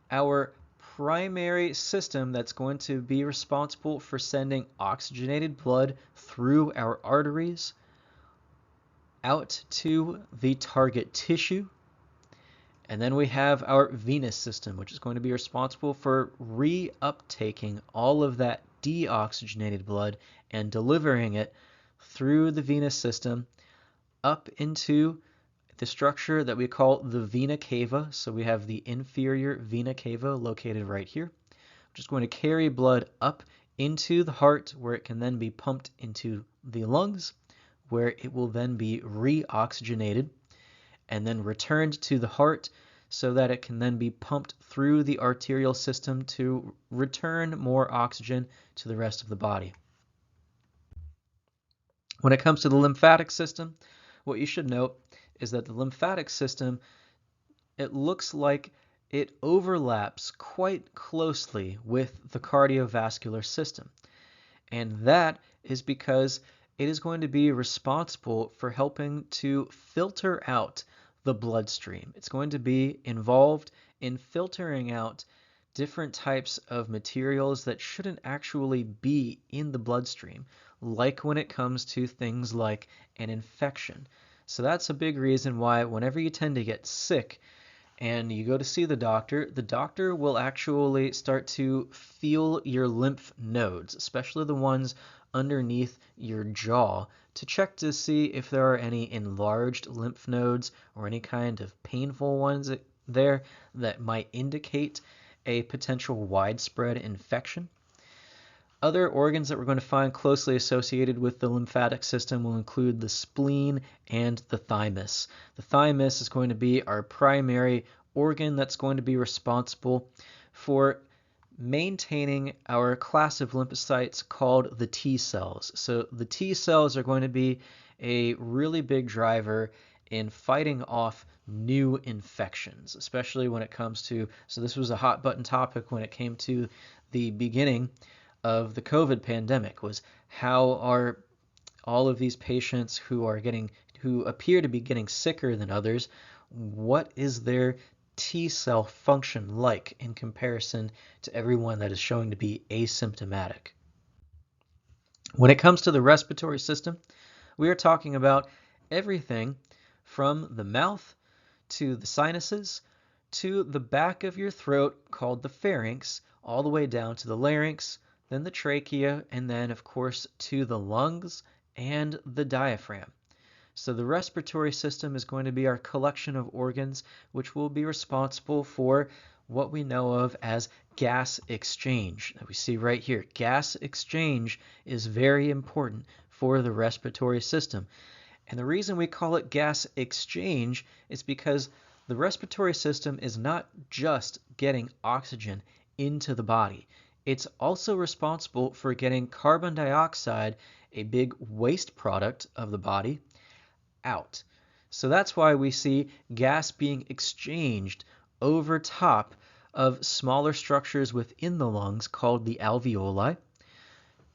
our primary system that's going to be responsible for sending oxygenated blood through our arteries out to the target tissue. And then we have our venous system, which is going to be responsible for reuptaking all of that deoxygenated blood and delivering it through the venous system up into the structure that we call the vena cava. So we have the inferior vena cava located right here, which is going to carry blood up into the heart, where it can then be pumped into the lungs, where it will then be reoxygenated and then returned to the heart so that it can then be pumped through the arterial system to return more oxygen to the rest of the body. When it comes to the lymphatic system, what you should note is that the lymphatic system, it looks like it overlaps quite closely with the cardiovascular system. And that is because it is going to be responsible for helping to filter out the bloodstream. It's going to be involved in filtering out different types of materials that shouldn't actually be in the bloodstream, like when it comes to things like an infection. So that's a big reason why whenever you tend to get sick and you go to see the doctor will actually start to feel your lymph nodes, especially the ones underneath your jaw, to check to see if there are any enlarged lymph nodes or any kind of painful ones there that might indicate a potential widespread infection. Other organs that we're going to find closely associated with the lymphatic system will include the spleen and the thymus. The thymus is going to be our primary organ that's going to be responsible for maintaining our class of lymphocytes called the T cells. So the T cells are going to be a really big driver in fighting off new infections, especially when it comes to, so this was a hot button topic when it came to the beginning of the COVID pandemic, was how are all of these patients who appear to be getting sicker than others, what is their T cell function like in comparison to everyone that is showing to be asymptomatic? When it comes to the respiratory system, we are talking about everything from the mouth to the sinuses to the back of your throat called the pharynx, all the way down to the larynx, then the trachea, and then, of course, to the lungs and the diaphragm. So the respiratory system is going to be our collection of organs, which will be responsible for what we know of as gas exchange that we see right here. Gas exchange is very important for the respiratory system. And the reason we call it gas exchange is because the respiratory system is not just getting oxygen into the body. It's also responsible for getting carbon dioxide, a big waste product of the body, out. So that's why we see gas being exchanged over top of smaller structures within the lungs called the alveoli.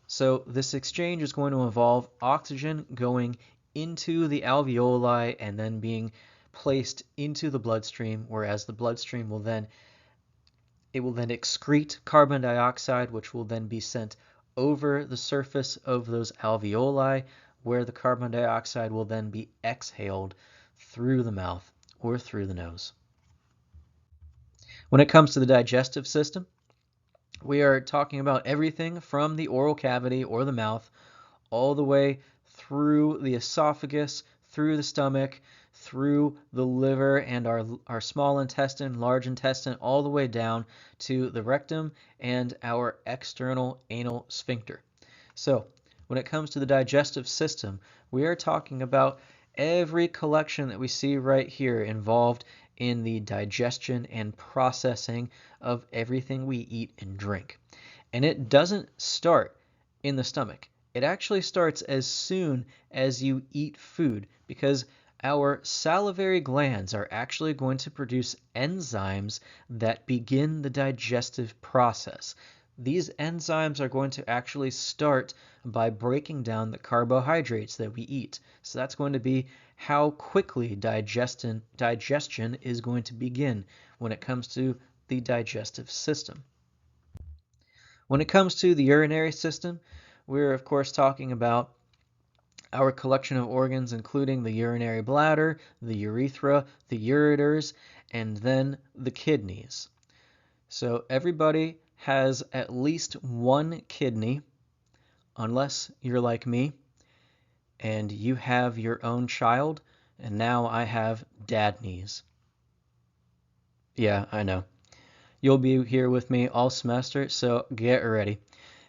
So this exchange is going to involve oxygen going into the alveoli and then being placed into the bloodstream, whereas the bloodstream will then excrete carbon dioxide, which will then be sent over the surface of those alveoli, where the carbon dioxide will then be exhaled through the mouth or through the nose. When it comes to the digestive system, we are talking about everything from the oral cavity or the mouth all the way through the esophagus, through the stomach, through the liver and our small intestine, large intestine, all the way down to the rectum and our external anal sphincter. So when it comes to the digestive system, we are talking about every collection that we see right here involved in the digestion and processing of everything we eat and drink. And it doesn't start in the stomach. It actually starts as soon as you eat food, because our salivary glands are actually going to produce enzymes that begin the digestive process. These enzymes are going to actually start by breaking down the carbohydrates that we eat. So that's going to be how quickly digestion is going to begin when it comes to the digestive system. When it comes to the urinary system, we're of course talking about our collection of organs, including the urinary bladder, the urethra, the ureters, and then the kidneys. So everybody has at least one kidney, unless you're like me and you have your own child, and now I have dad knees. Yeah, I know. You'll be here with me all semester, so get ready.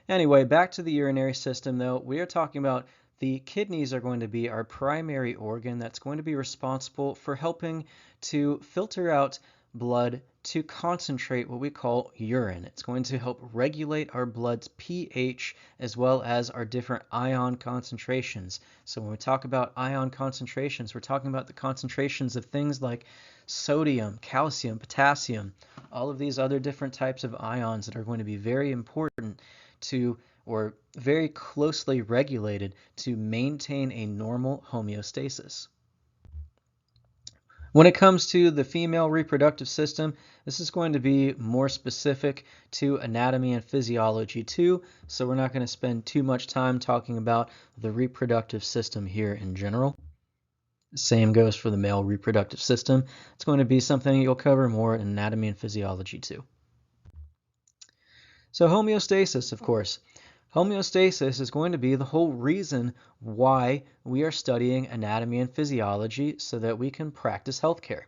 Anyway, back to the urinary system though, we are talking about the kidneys are going to be our primary organ that's going to be responsible for helping to filter out blood to concentrate what we call urine. It's going to help regulate our blood's pH as well as our different ion concentrations. So when we talk about ion concentrations, we're talking about the concentrations of things like sodium, calcium, potassium, all of these other different types of ions that are going to be very important to, or very closely regulated to maintain a normal homeostasis. When it comes to the female reproductive system, this is going to be more specific to anatomy and physiology too, so we're not going to spend too much time talking about the reproductive system here in general. Same goes for the male reproductive system. It's going to be something you'll cover more in anatomy and physiology too. So homeostasis, of course. Homeostasis is going to be the whole reason why we are studying anatomy and physiology, so that we can practice healthcare.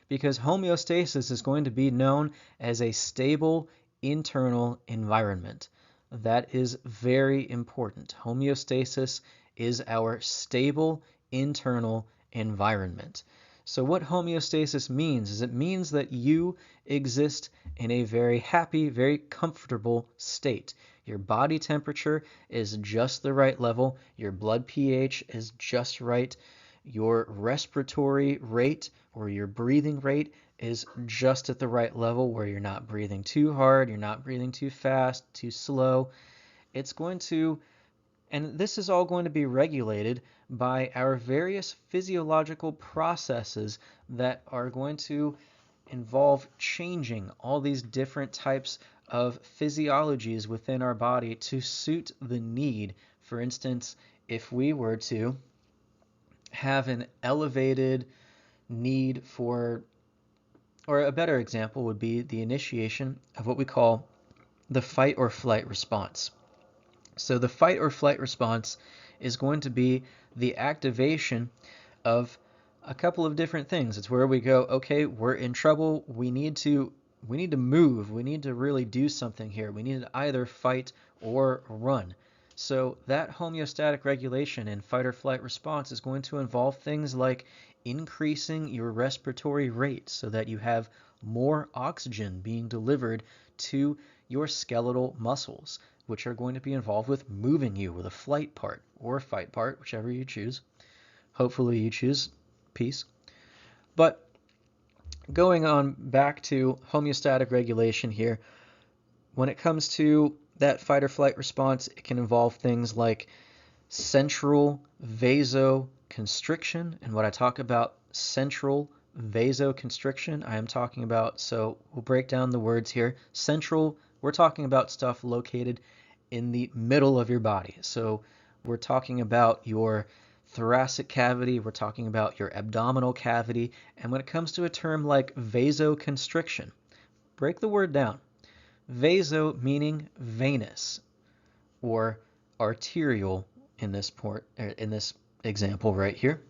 Because homeostasis is going to be known as a stable internal environment. That is very important. Homeostasis is our stable internal environment. So what homeostasis means is it means that you exist in a very happy, very comfortable state. Your body temperature is just the right level. Your blood pH is just right. Your respiratory rate or your breathing rate is just at the right level where you're not breathing too hard, you're not breathing too fast, too slow. It's going to And this is all going to be regulated by our various physiological processes that are going to involve changing all these different types of physiologies within our body to suit the need. For instance, if we were to have an elevated need for, or a better example would be the initiation of what we call the fight or flight response. So the fight or flight response is going to be the activation of a couple of different things. It's where we go, okay, we're in trouble. We need to move. We need to really do something here. We need to either fight or run. So that homeostatic regulation and fight or flight response is going to involve things like increasing your respiratory rate so that you have more oxygen being delivered to your skeletal muscles, which are going to be involved with moving you with a flight part or a fight part, whichever you choose. Hopefully you choose peace. But going on back to homeostatic regulation here, when it comes to that fight or flight response, it can involve things like central vasoconstriction. And what I talk about central vasoconstriction, I am talking about, so we'll break down the words here. Central, we're talking about stuff located in the middle of your body. So we're talking about your thoracic cavity, we're talking about your abdominal cavity, and when it comes to a term like vasoconstriction, break the word down. Vaso meaning venous or arterial in this example right here.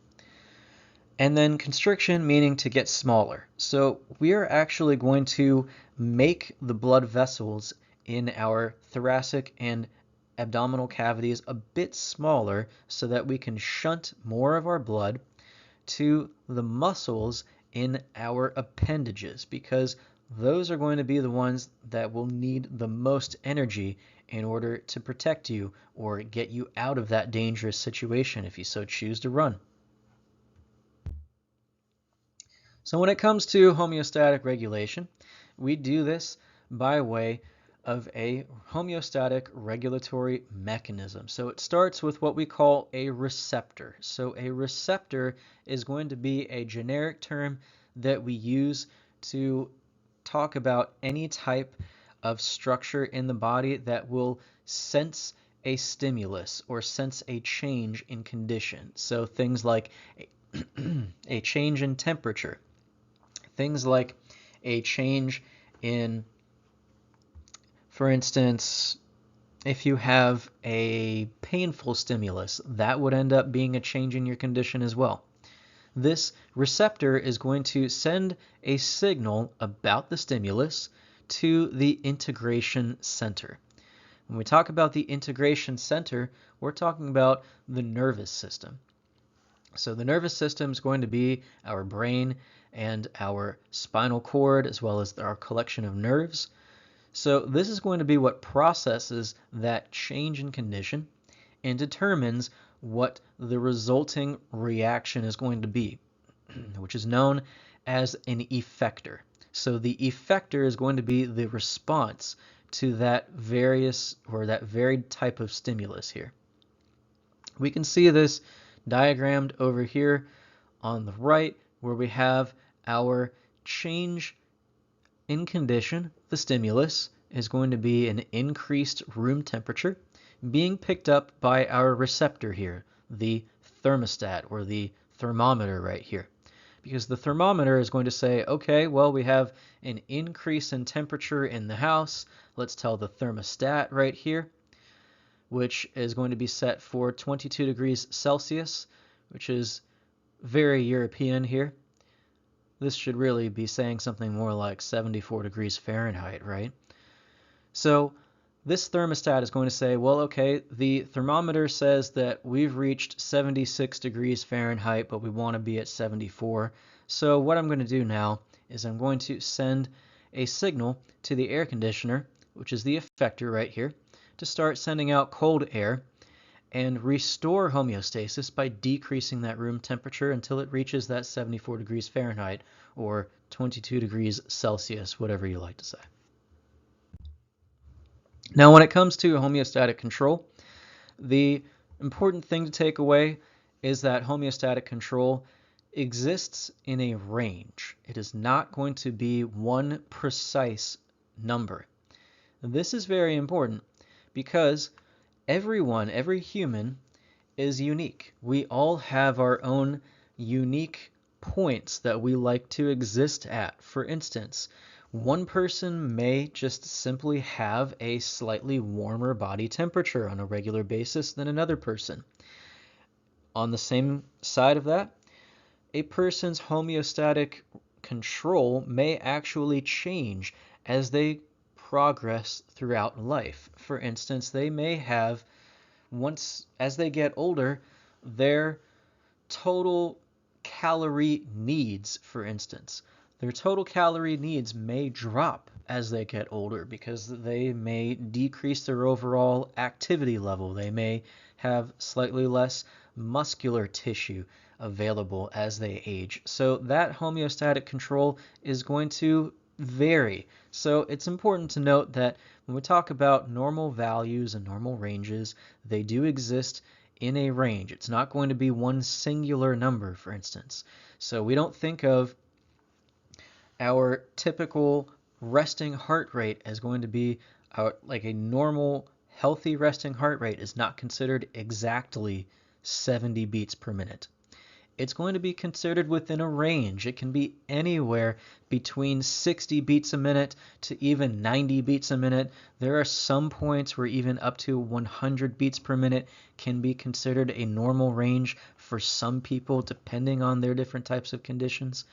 And then constriction meaning to get smaller. So we are actually going to make the blood vessels in our thoracic and abdominal cavities a bit smaller so that we can shunt more of our blood to the muscles in our appendages, because those are going to be the ones that will need the most energy in order to protect you or get you out of that dangerous situation if you so choose to run. So when it comes to homeostatic regulation, we do this by way of a homeostatic regulatory mechanism. So it starts with what we call a receptor. So a receptor is going to be a generic term that we use to talk about any type of structure in the body that will sense a stimulus or sense a change in condition. So things like a change in temperature, things like a change in, for instance, if you have a painful stimulus, that would end up being a change in your condition as well. This receptor is going to send a signal about the stimulus to the integration center. When we talk about the integration center, we're talking about the nervous system. So the nervous system is going to be our brain and our spinal cord, as well as our collection of nerves. So this is going to be what processes that change in condition and determines what the resulting reaction is going to be, which is known as an effector. So the effector is going to be the response to that varied type of stimulus here. We can see this diagrammed over here on the right, where we have our change in condition. The stimulus is going to be an increased room temperature being picked up by our receptor here, the thermostat or the thermometer right here. Because the thermometer is going to say, okay, well, we have an increase in temperature in the house. Let's tell the thermostat right here, which is going to be set for 22 degrees Celsius, which is very European here. This should really be saying something more like 74 degrees Fahrenheit, right? So this thermostat is going to say, well, okay, the thermometer says that we've reached 76 degrees Fahrenheit, but we want to be at 74. So what I'm going to do now is I'm going to send a signal to the air conditioner, which is the effector right here, to start sending out cold air and restore homeostasis by decreasing that room temperature until it reaches that 74 degrees Fahrenheit or 22 degrees Celsius, whatever you like to say. Now, when it comes to homeostatic control, the important thing to take away is that homeostatic control exists in a range. It is not going to be one precise number. This is very important because every human is unique. We all have our own unique points that we like to exist at. For instance, one person may just simply have a slightly warmer body temperature on a regular basis than another person. On the same side of that, a person's homeostatic control may actually change as they progress throughout life. For instance, they may have, once as they get older, their total calorie needs, for instance, their total calorie needs may drop as they get older because they may decrease their overall activity level. They may have slightly less muscular tissue available as they age. So that homeostatic control is going to vary. So it's important to note that when we talk about normal values and normal ranges, they do exist in a range. It's not going to be one singular number, for instance. So we don't think of our typical resting heart rate as going to be like a normal healthy resting heart rate is not considered exactly 70 beats per minute. It's going to be considered within a range. It can be anywhere between 60 beats a minute to even 90 beats a minute. There are some points where even up to 100 beats per minute can be considered a normal range for some people depending on their different types of conditions.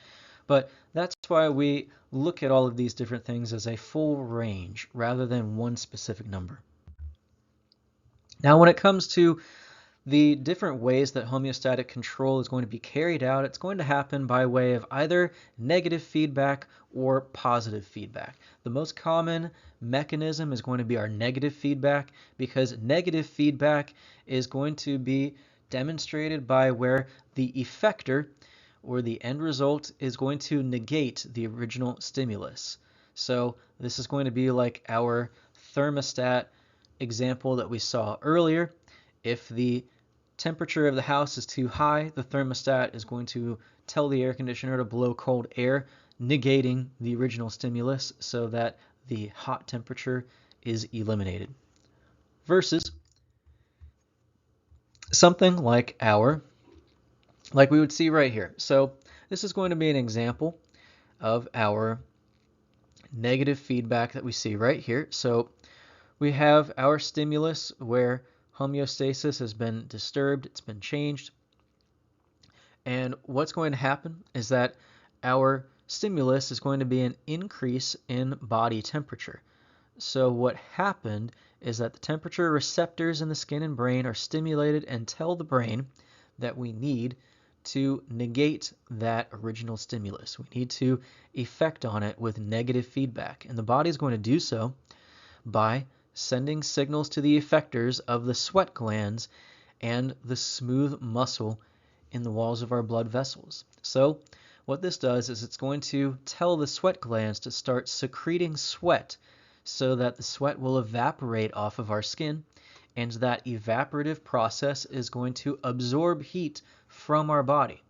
But that's why we look at all of these different things as a full range rather than one specific number. Now, when it comes to the different ways that homeostatic control is going to be carried out, it's going to happen by way of either negative feedback or positive feedback. The most common mechanism is going to be our negative feedback because negative feedback is going to be demonstrated by where the effector or the end result is going to negate the original stimulus. So this is going to be like our thermostat example that we saw earlier. If the temperature of the house is too high, the thermostat is going to tell the air conditioner to blow cold air, negating the original stimulus so that the hot temperature is eliminated. Versus something like we would see right here. So this is going to be an example of our negative feedback that we see right here. So we have our stimulus where homeostasis has been disturbed, it's been changed. And what's going to happen is that our stimulus is going to be an increase in body temperature. So what happened is that the temperature receptors in the skin and brain are stimulated and tell the brain that we need to negate that original stimulus. We need to effect on it with negative feedback. And the body is going to do so by sending signals to the effectors of the sweat glands and the smooth muscle in the walls of our blood vessels. So what this does is it's going to tell the sweat glands to start secreting sweat so that the sweat will evaporate off of our skin, and that evaporative process is going to absorb heat from our body.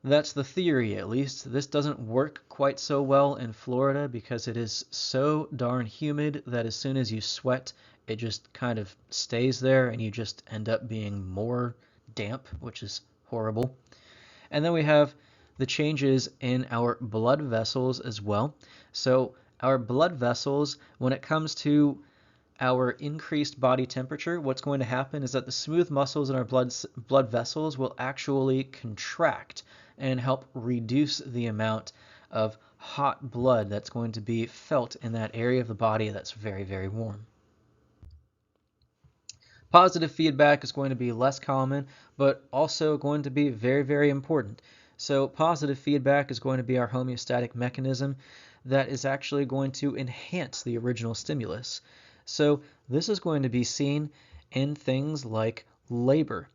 That's the theory, at least. This doesn't work quite so well in Florida because it is so darn humid that as soon as you sweat, it just kind of stays there and you just end up being more damp, which is horrible. And then we have the changes in our blood vessels as well. So our blood vessels, when it comes to our increased body temperature, what's going to happen is that the smooth muscles in our blood vessels will actually contract and help reduce the amount of hot blood that's going to be felt in that area of the body that's very, very warm. Positive feedback is going to be less common, but also going to be very, very important. So positive feedback is going to be our homeostatic mechanism that is actually going to enhance the original stimulus. So this is going to be seen in things like labor.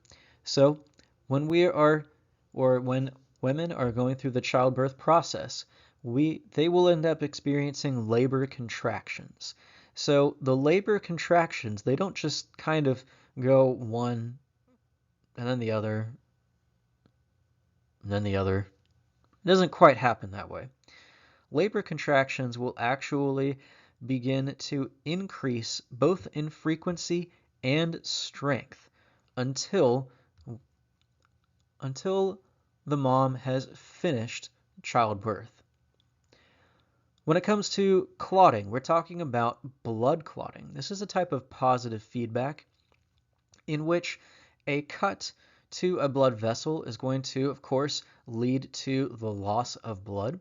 So when we are, or when women are going through the childbirth process, they will end up experiencing labor contractions. So the labor contractions, they don't just kind of go one and then the other and then the other. It doesn't quite happen that way. Labor contractions will actually begin to increase both in frequency and strength until the mom has finished childbirth. When it comes to clotting, we're talking about blood clotting. This is a type of positive feedback in which a cut to a blood vessel is going to, of course, lead to the loss of blood.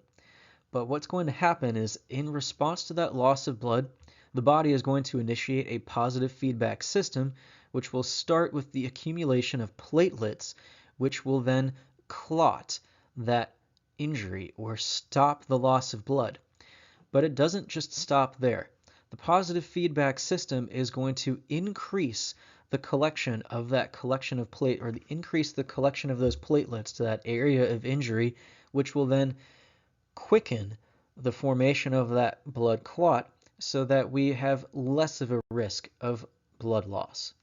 But what's going to happen is, in response to that loss of blood, the body is going to initiate a positive feedback system, which will start with the accumulation of platelets, which will then clot that injury or stop the loss of blood. But it doesn't just stop there. The positive feedback system is going to increase the collection of that collection of increase the collection of those platelets to that area of injury, which will then quicken the formation of that blood clot so that we have less of a risk of blood loss.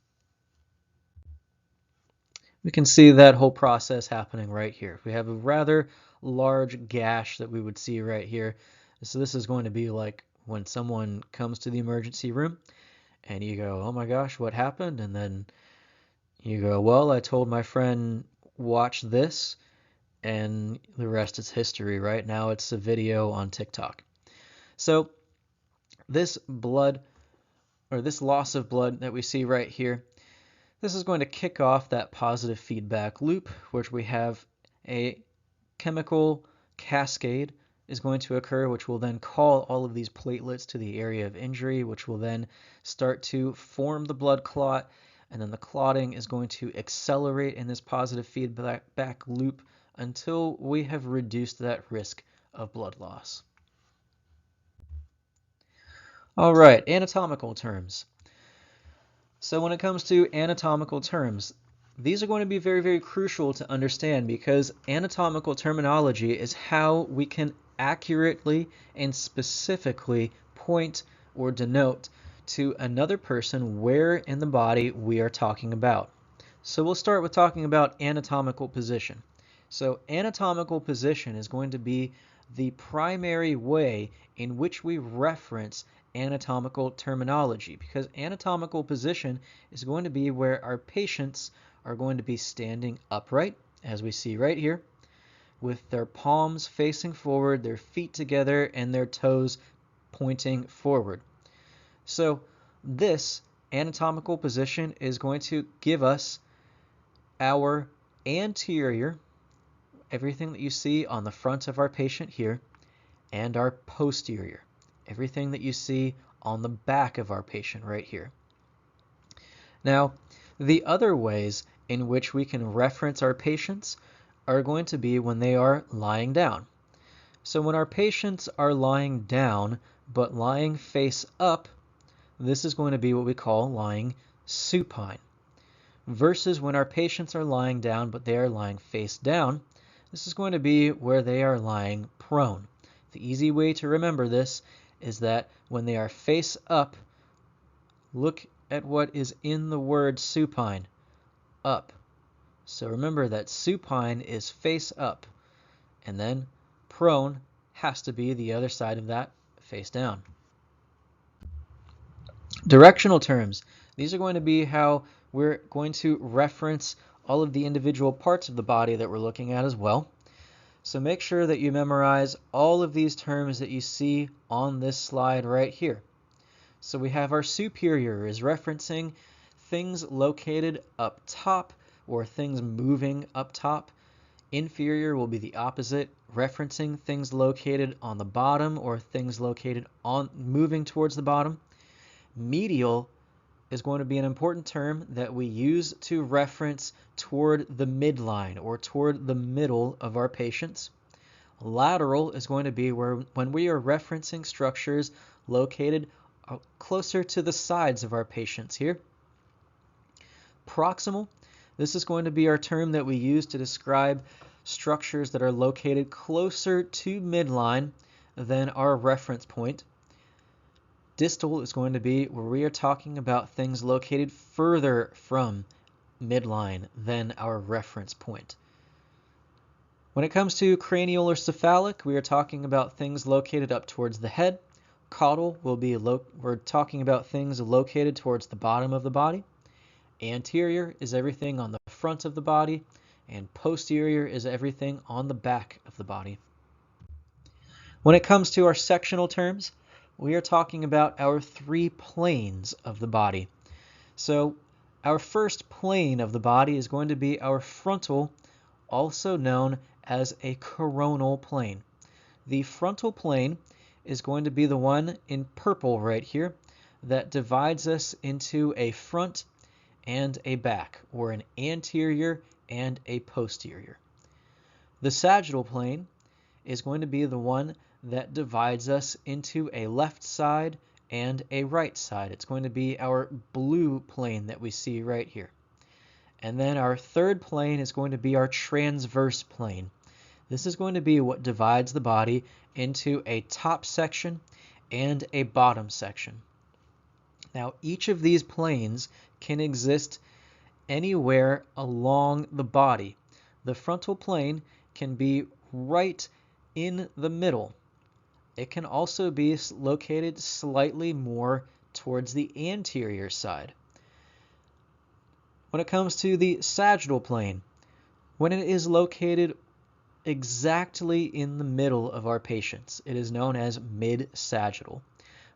We can see that whole process happening right here. We have a rather large gash that we would see right here. So this is going to be like when someone comes to the emergency room and you go, oh my gosh, what happened? And then you go, well, I told my friend, watch this, and the rest is history. Right now it's a video on TikTok. So this loss of blood that we see right here, this is going to kick off that positive feedback loop, which we have a chemical cascade is going to occur, which will then call all of these platelets to the area of injury, which will then start to form the blood clot, and then the clotting is going to accelerate in this positive feedback loop until we have reduced that risk of blood loss. All right, anatomical terms. So when it comes to anatomical terms, these are going to be very, very crucial to understand because anatomical terminology is how we can accurately and specifically point or denote to another person where in the body we are talking about. So we'll start with talking about anatomical position. So anatomical position is going to be the primary way in which we reference anatomical terminology, because anatomical position is going to be where our patients are going to be standing upright, as we see right here, with their palms facing forward, their feet together, and their toes pointing forward. So this anatomical position is going to give us our anterior, everything that you see on the front of our patient here, and our posterior, everything that you see on the back of our patient right here. Now, the other ways in which we can reference our patients are going to be when they are lying down. So when our patients are lying down, but lying face up, this is going to be what we call lying supine. Versus when our patients are lying down, but they are lying face down, this is going to be where they are lying prone. The easy way to remember this is that when they are face up, look at what is in the word supine, up. So remember that supine is face up, and then prone has to be the other side of that, face down. Directional terms. These are going to be how we're going to reference all of the individual parts of the body that we're looking at as well. So make sure that you memorize all of these terms that you see on this slide right here. So we have our superior is referencing things located up top or things moving up top. Inferior will be the opposite, referencing things located on the bottom or things located on moving towards the bottom. Medial is going to be an important term that we use to reference toward the midline or toward the middle of our patients. Lateral is going to be when we are referencing structures located closer to the sides of our patients here. Proximal, this is going to be our term that we use to describe structures that are located closer to midline than our reference point. Distal is going to be where we are talking about things located further from midline than our reference point. When it comes to cranial or cephalic, we are talking about things located up towards the head. Caudal will be we're talking about things located towards the bottom of the body. Anterior is everything on the front of the body, and posterior is everything on the back of the body. When it comes to our sectional terms, we are talking about our 3 planes of the body. So our first plane of the body is going to be our frontal, also known as a coronal plane. The frontal plane is going to be the one in purple right here that divides us into a front and a back, or an anterior and a posterior. The sagittal plane is going to be the one that divides us into a left side and a right side. It's going to be our blue plane that we see right here. And then our third plane is going to be our transverse plane. This is going to be what divides the body into a top section and a bottom section. Now, each of these planes can exist anywhere along the body. The frontal plane can be right in the middle. It can also be located slightly more towards the anterior side. When it comes to the sagittal plane, when it is located exactly in the middle of our patients, it is known as mid-sagittal.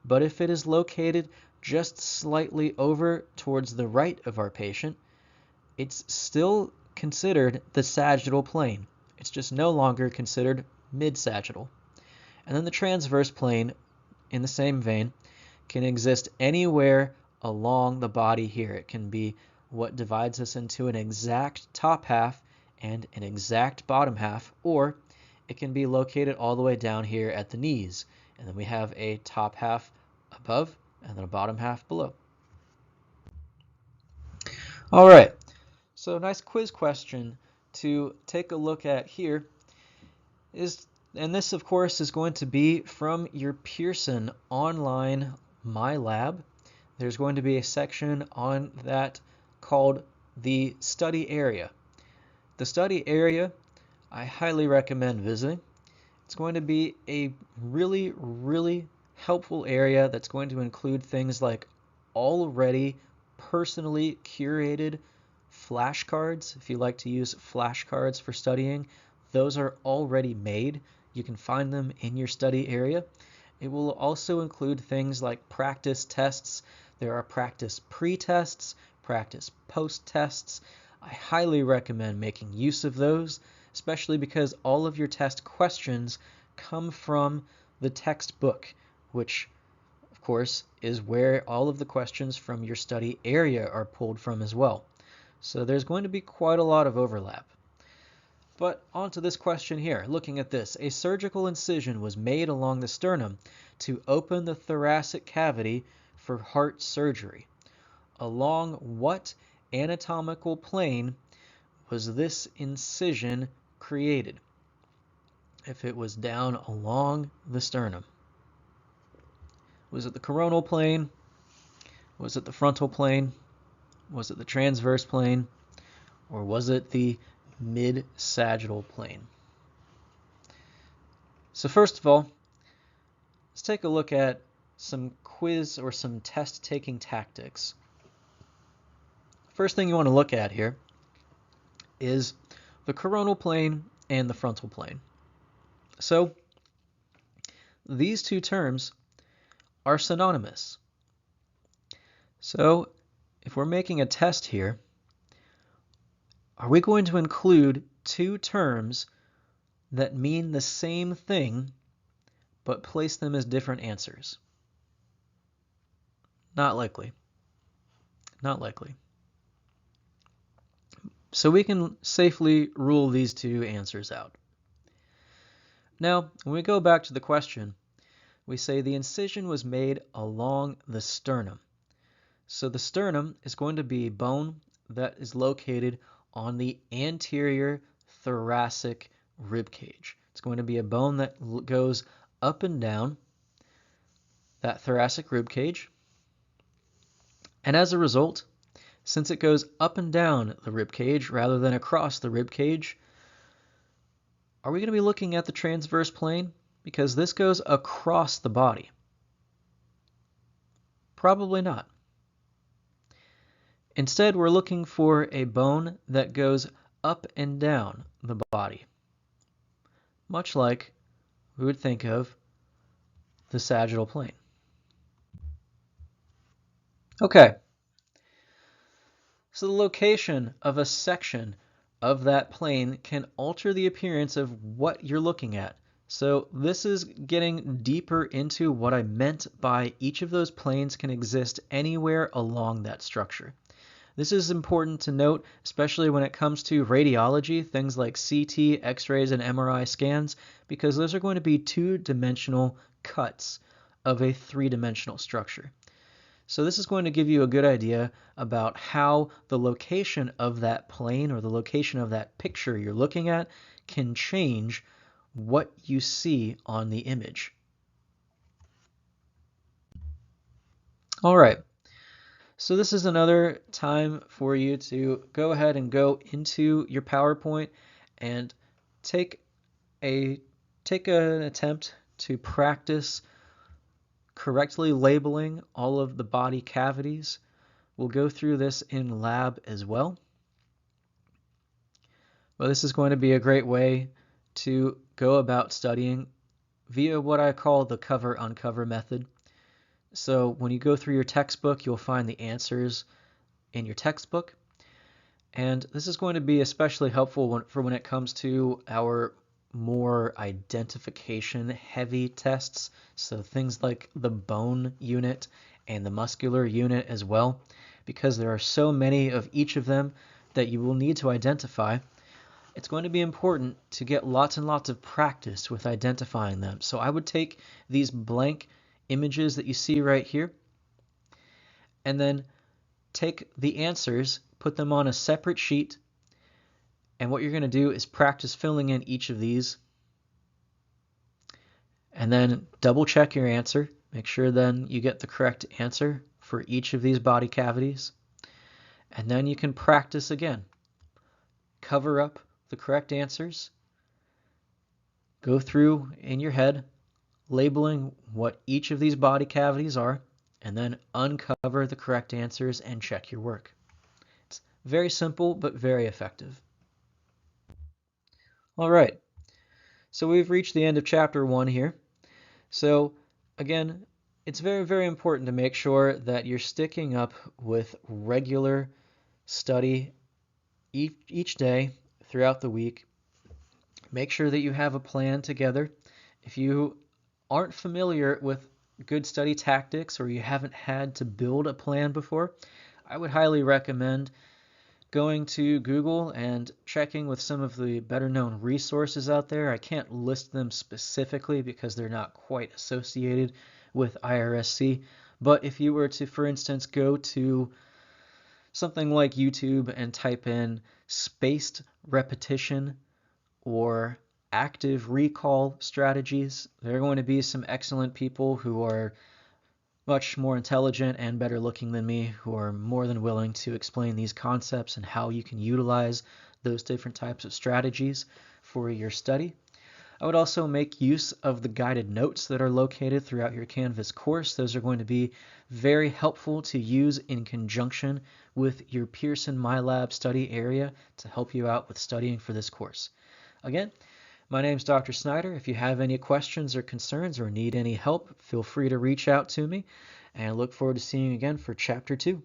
But if it is located just slightly over towards the right of our patient, it's still considered the sagittal plane. It's just no longer considered mid-sagittal. And then the transverse plane, in the same vein, can exist anywhere along the body here. It can be what divides us into an exact top half and an exact bottom half, or it can be located all the way down here at the knees. And then we have a top half above and then a bottom half below. All right, so a nice quiz question to take a look at here is, and this of course is going to be from your Pearson online My Lab. There's going to be a section on that called the study area. The study area I highly recommend visiting. It's going to be a really, really helpful area that's going to include things like already personally curated flashcards. If you like to use flashcards for studying, those are already made. You can find them in your study area. It will also include things like practice tests. There are practice pre-tests, practice post-tests. I highly recommend making use of those, especially because all of your test questions come from the textbook, which of course is where all of the questions from your study area are pulled from as well. So there's going to be quite a lot of overlap. But on to this question here. Looking at this, a surgical incision was made along the sternum to open the thoracic cavity for heart surgery. Along what anatomical plane was this incision created? If it was down along the sternum. Was it the coronal plane? Was it the frontal plane? Was it the transverse plane? Or was it the mid-sagittal plane? So first of all, let's take a look at some quiz or some test-taking tactics. First thing you want to look at here is the coronal plane and the frontal plane. So these two terms are synonymous. So if we're making a test here, are we going to include two terms that mean the same thing but place them as different answers? Not likely. Not likely. So we can safely rule these two answers out. Now, when we go back to the question, we say the incision was made along the sternum. So the sternum is going to be bone that is located on the anterior thoracic rib cage. It's going to be a bone that goes up and down that thoracic rib cage. And as a result, since it goes up and down the rib cage rather than across the rib cage, are we going to be looking at the transverse plane? Because this goes across the body. Probably not. Instead, we're looking for a bone that goes up and down the body, much like we would think of the sagittal plane. Okay, so the location of a section of that plane can alter the appearance of what you're looking at. So this is getting deeper into what I meant by each of those planes can exist anywhere along that structure. This is important to note, especially when it comes to radiology, things like CT, X-rays, and MRI scans, because those are going to be two-dimensional cuts of a three-dimensional structure. So this is going to give you a good idea about how the location of that plane or the location of that picture you're looking at can change what you see on the image. All right. So this is another time for you to go ahead and go into your PowerPoint and take an attempt to practice correctly labeling all of the body cavities. We'll go through this in lab as well. But this is going to be a great way to go about studying via what I call the cover-uncover method. So when you go through your textbook, you'll find the answers in your textbook. And this is going to be especially helpful for when it comes to our more identification heavy tests. So things like the bone unit and the muscular unit as well, because there are so many of each of them that you will need to identify. It's going to be important to get lots and lots of practice with identifying them. So I would take these blank images that you see right here and then take the answers, put them on a separate sheet, and what you're going to do is practice filling in each of these and then double check your answer. Make sure then you get the correct answer for each of these body cavities. And then you can practice again. Cover up the correct answers. Go through in your head, labeling what each of these body cavities are, and then uncover the correct answers and check your work. It's very simple, but very effective. All right, so we've reached the end of chapter 1 here. So again, it's very, very important to make sure that you're sticking up with regular study each day throughout the week. Make sure that you have a plan together. If you aren't familiar with good study tactics or you haven't had to build a plan before, I would highly recommend going to Google and checking with some of the better known resources out there. I can't list them specifically because they're not quite associated with IRSC, but if you were to, for instance, go to something like YouTube and type in spaced repetition or active recall strategies, there are going to be some excellent people who are much more intelligent and better looking than me who are more than willing to explain these concepts and how you can utilize those different types of strategies for your study. I would also make use of the guided notes that are located throughout your Canvas course. Those are going to be very helpful to use in conjunction with your Pearson MyLab study area to help you out with studying for this course. Again, my name is Dr. Snyder. If you have any questions or concerns or need any help, feel free to reach out to me, and I look forward to seeing you again for Chapter 2.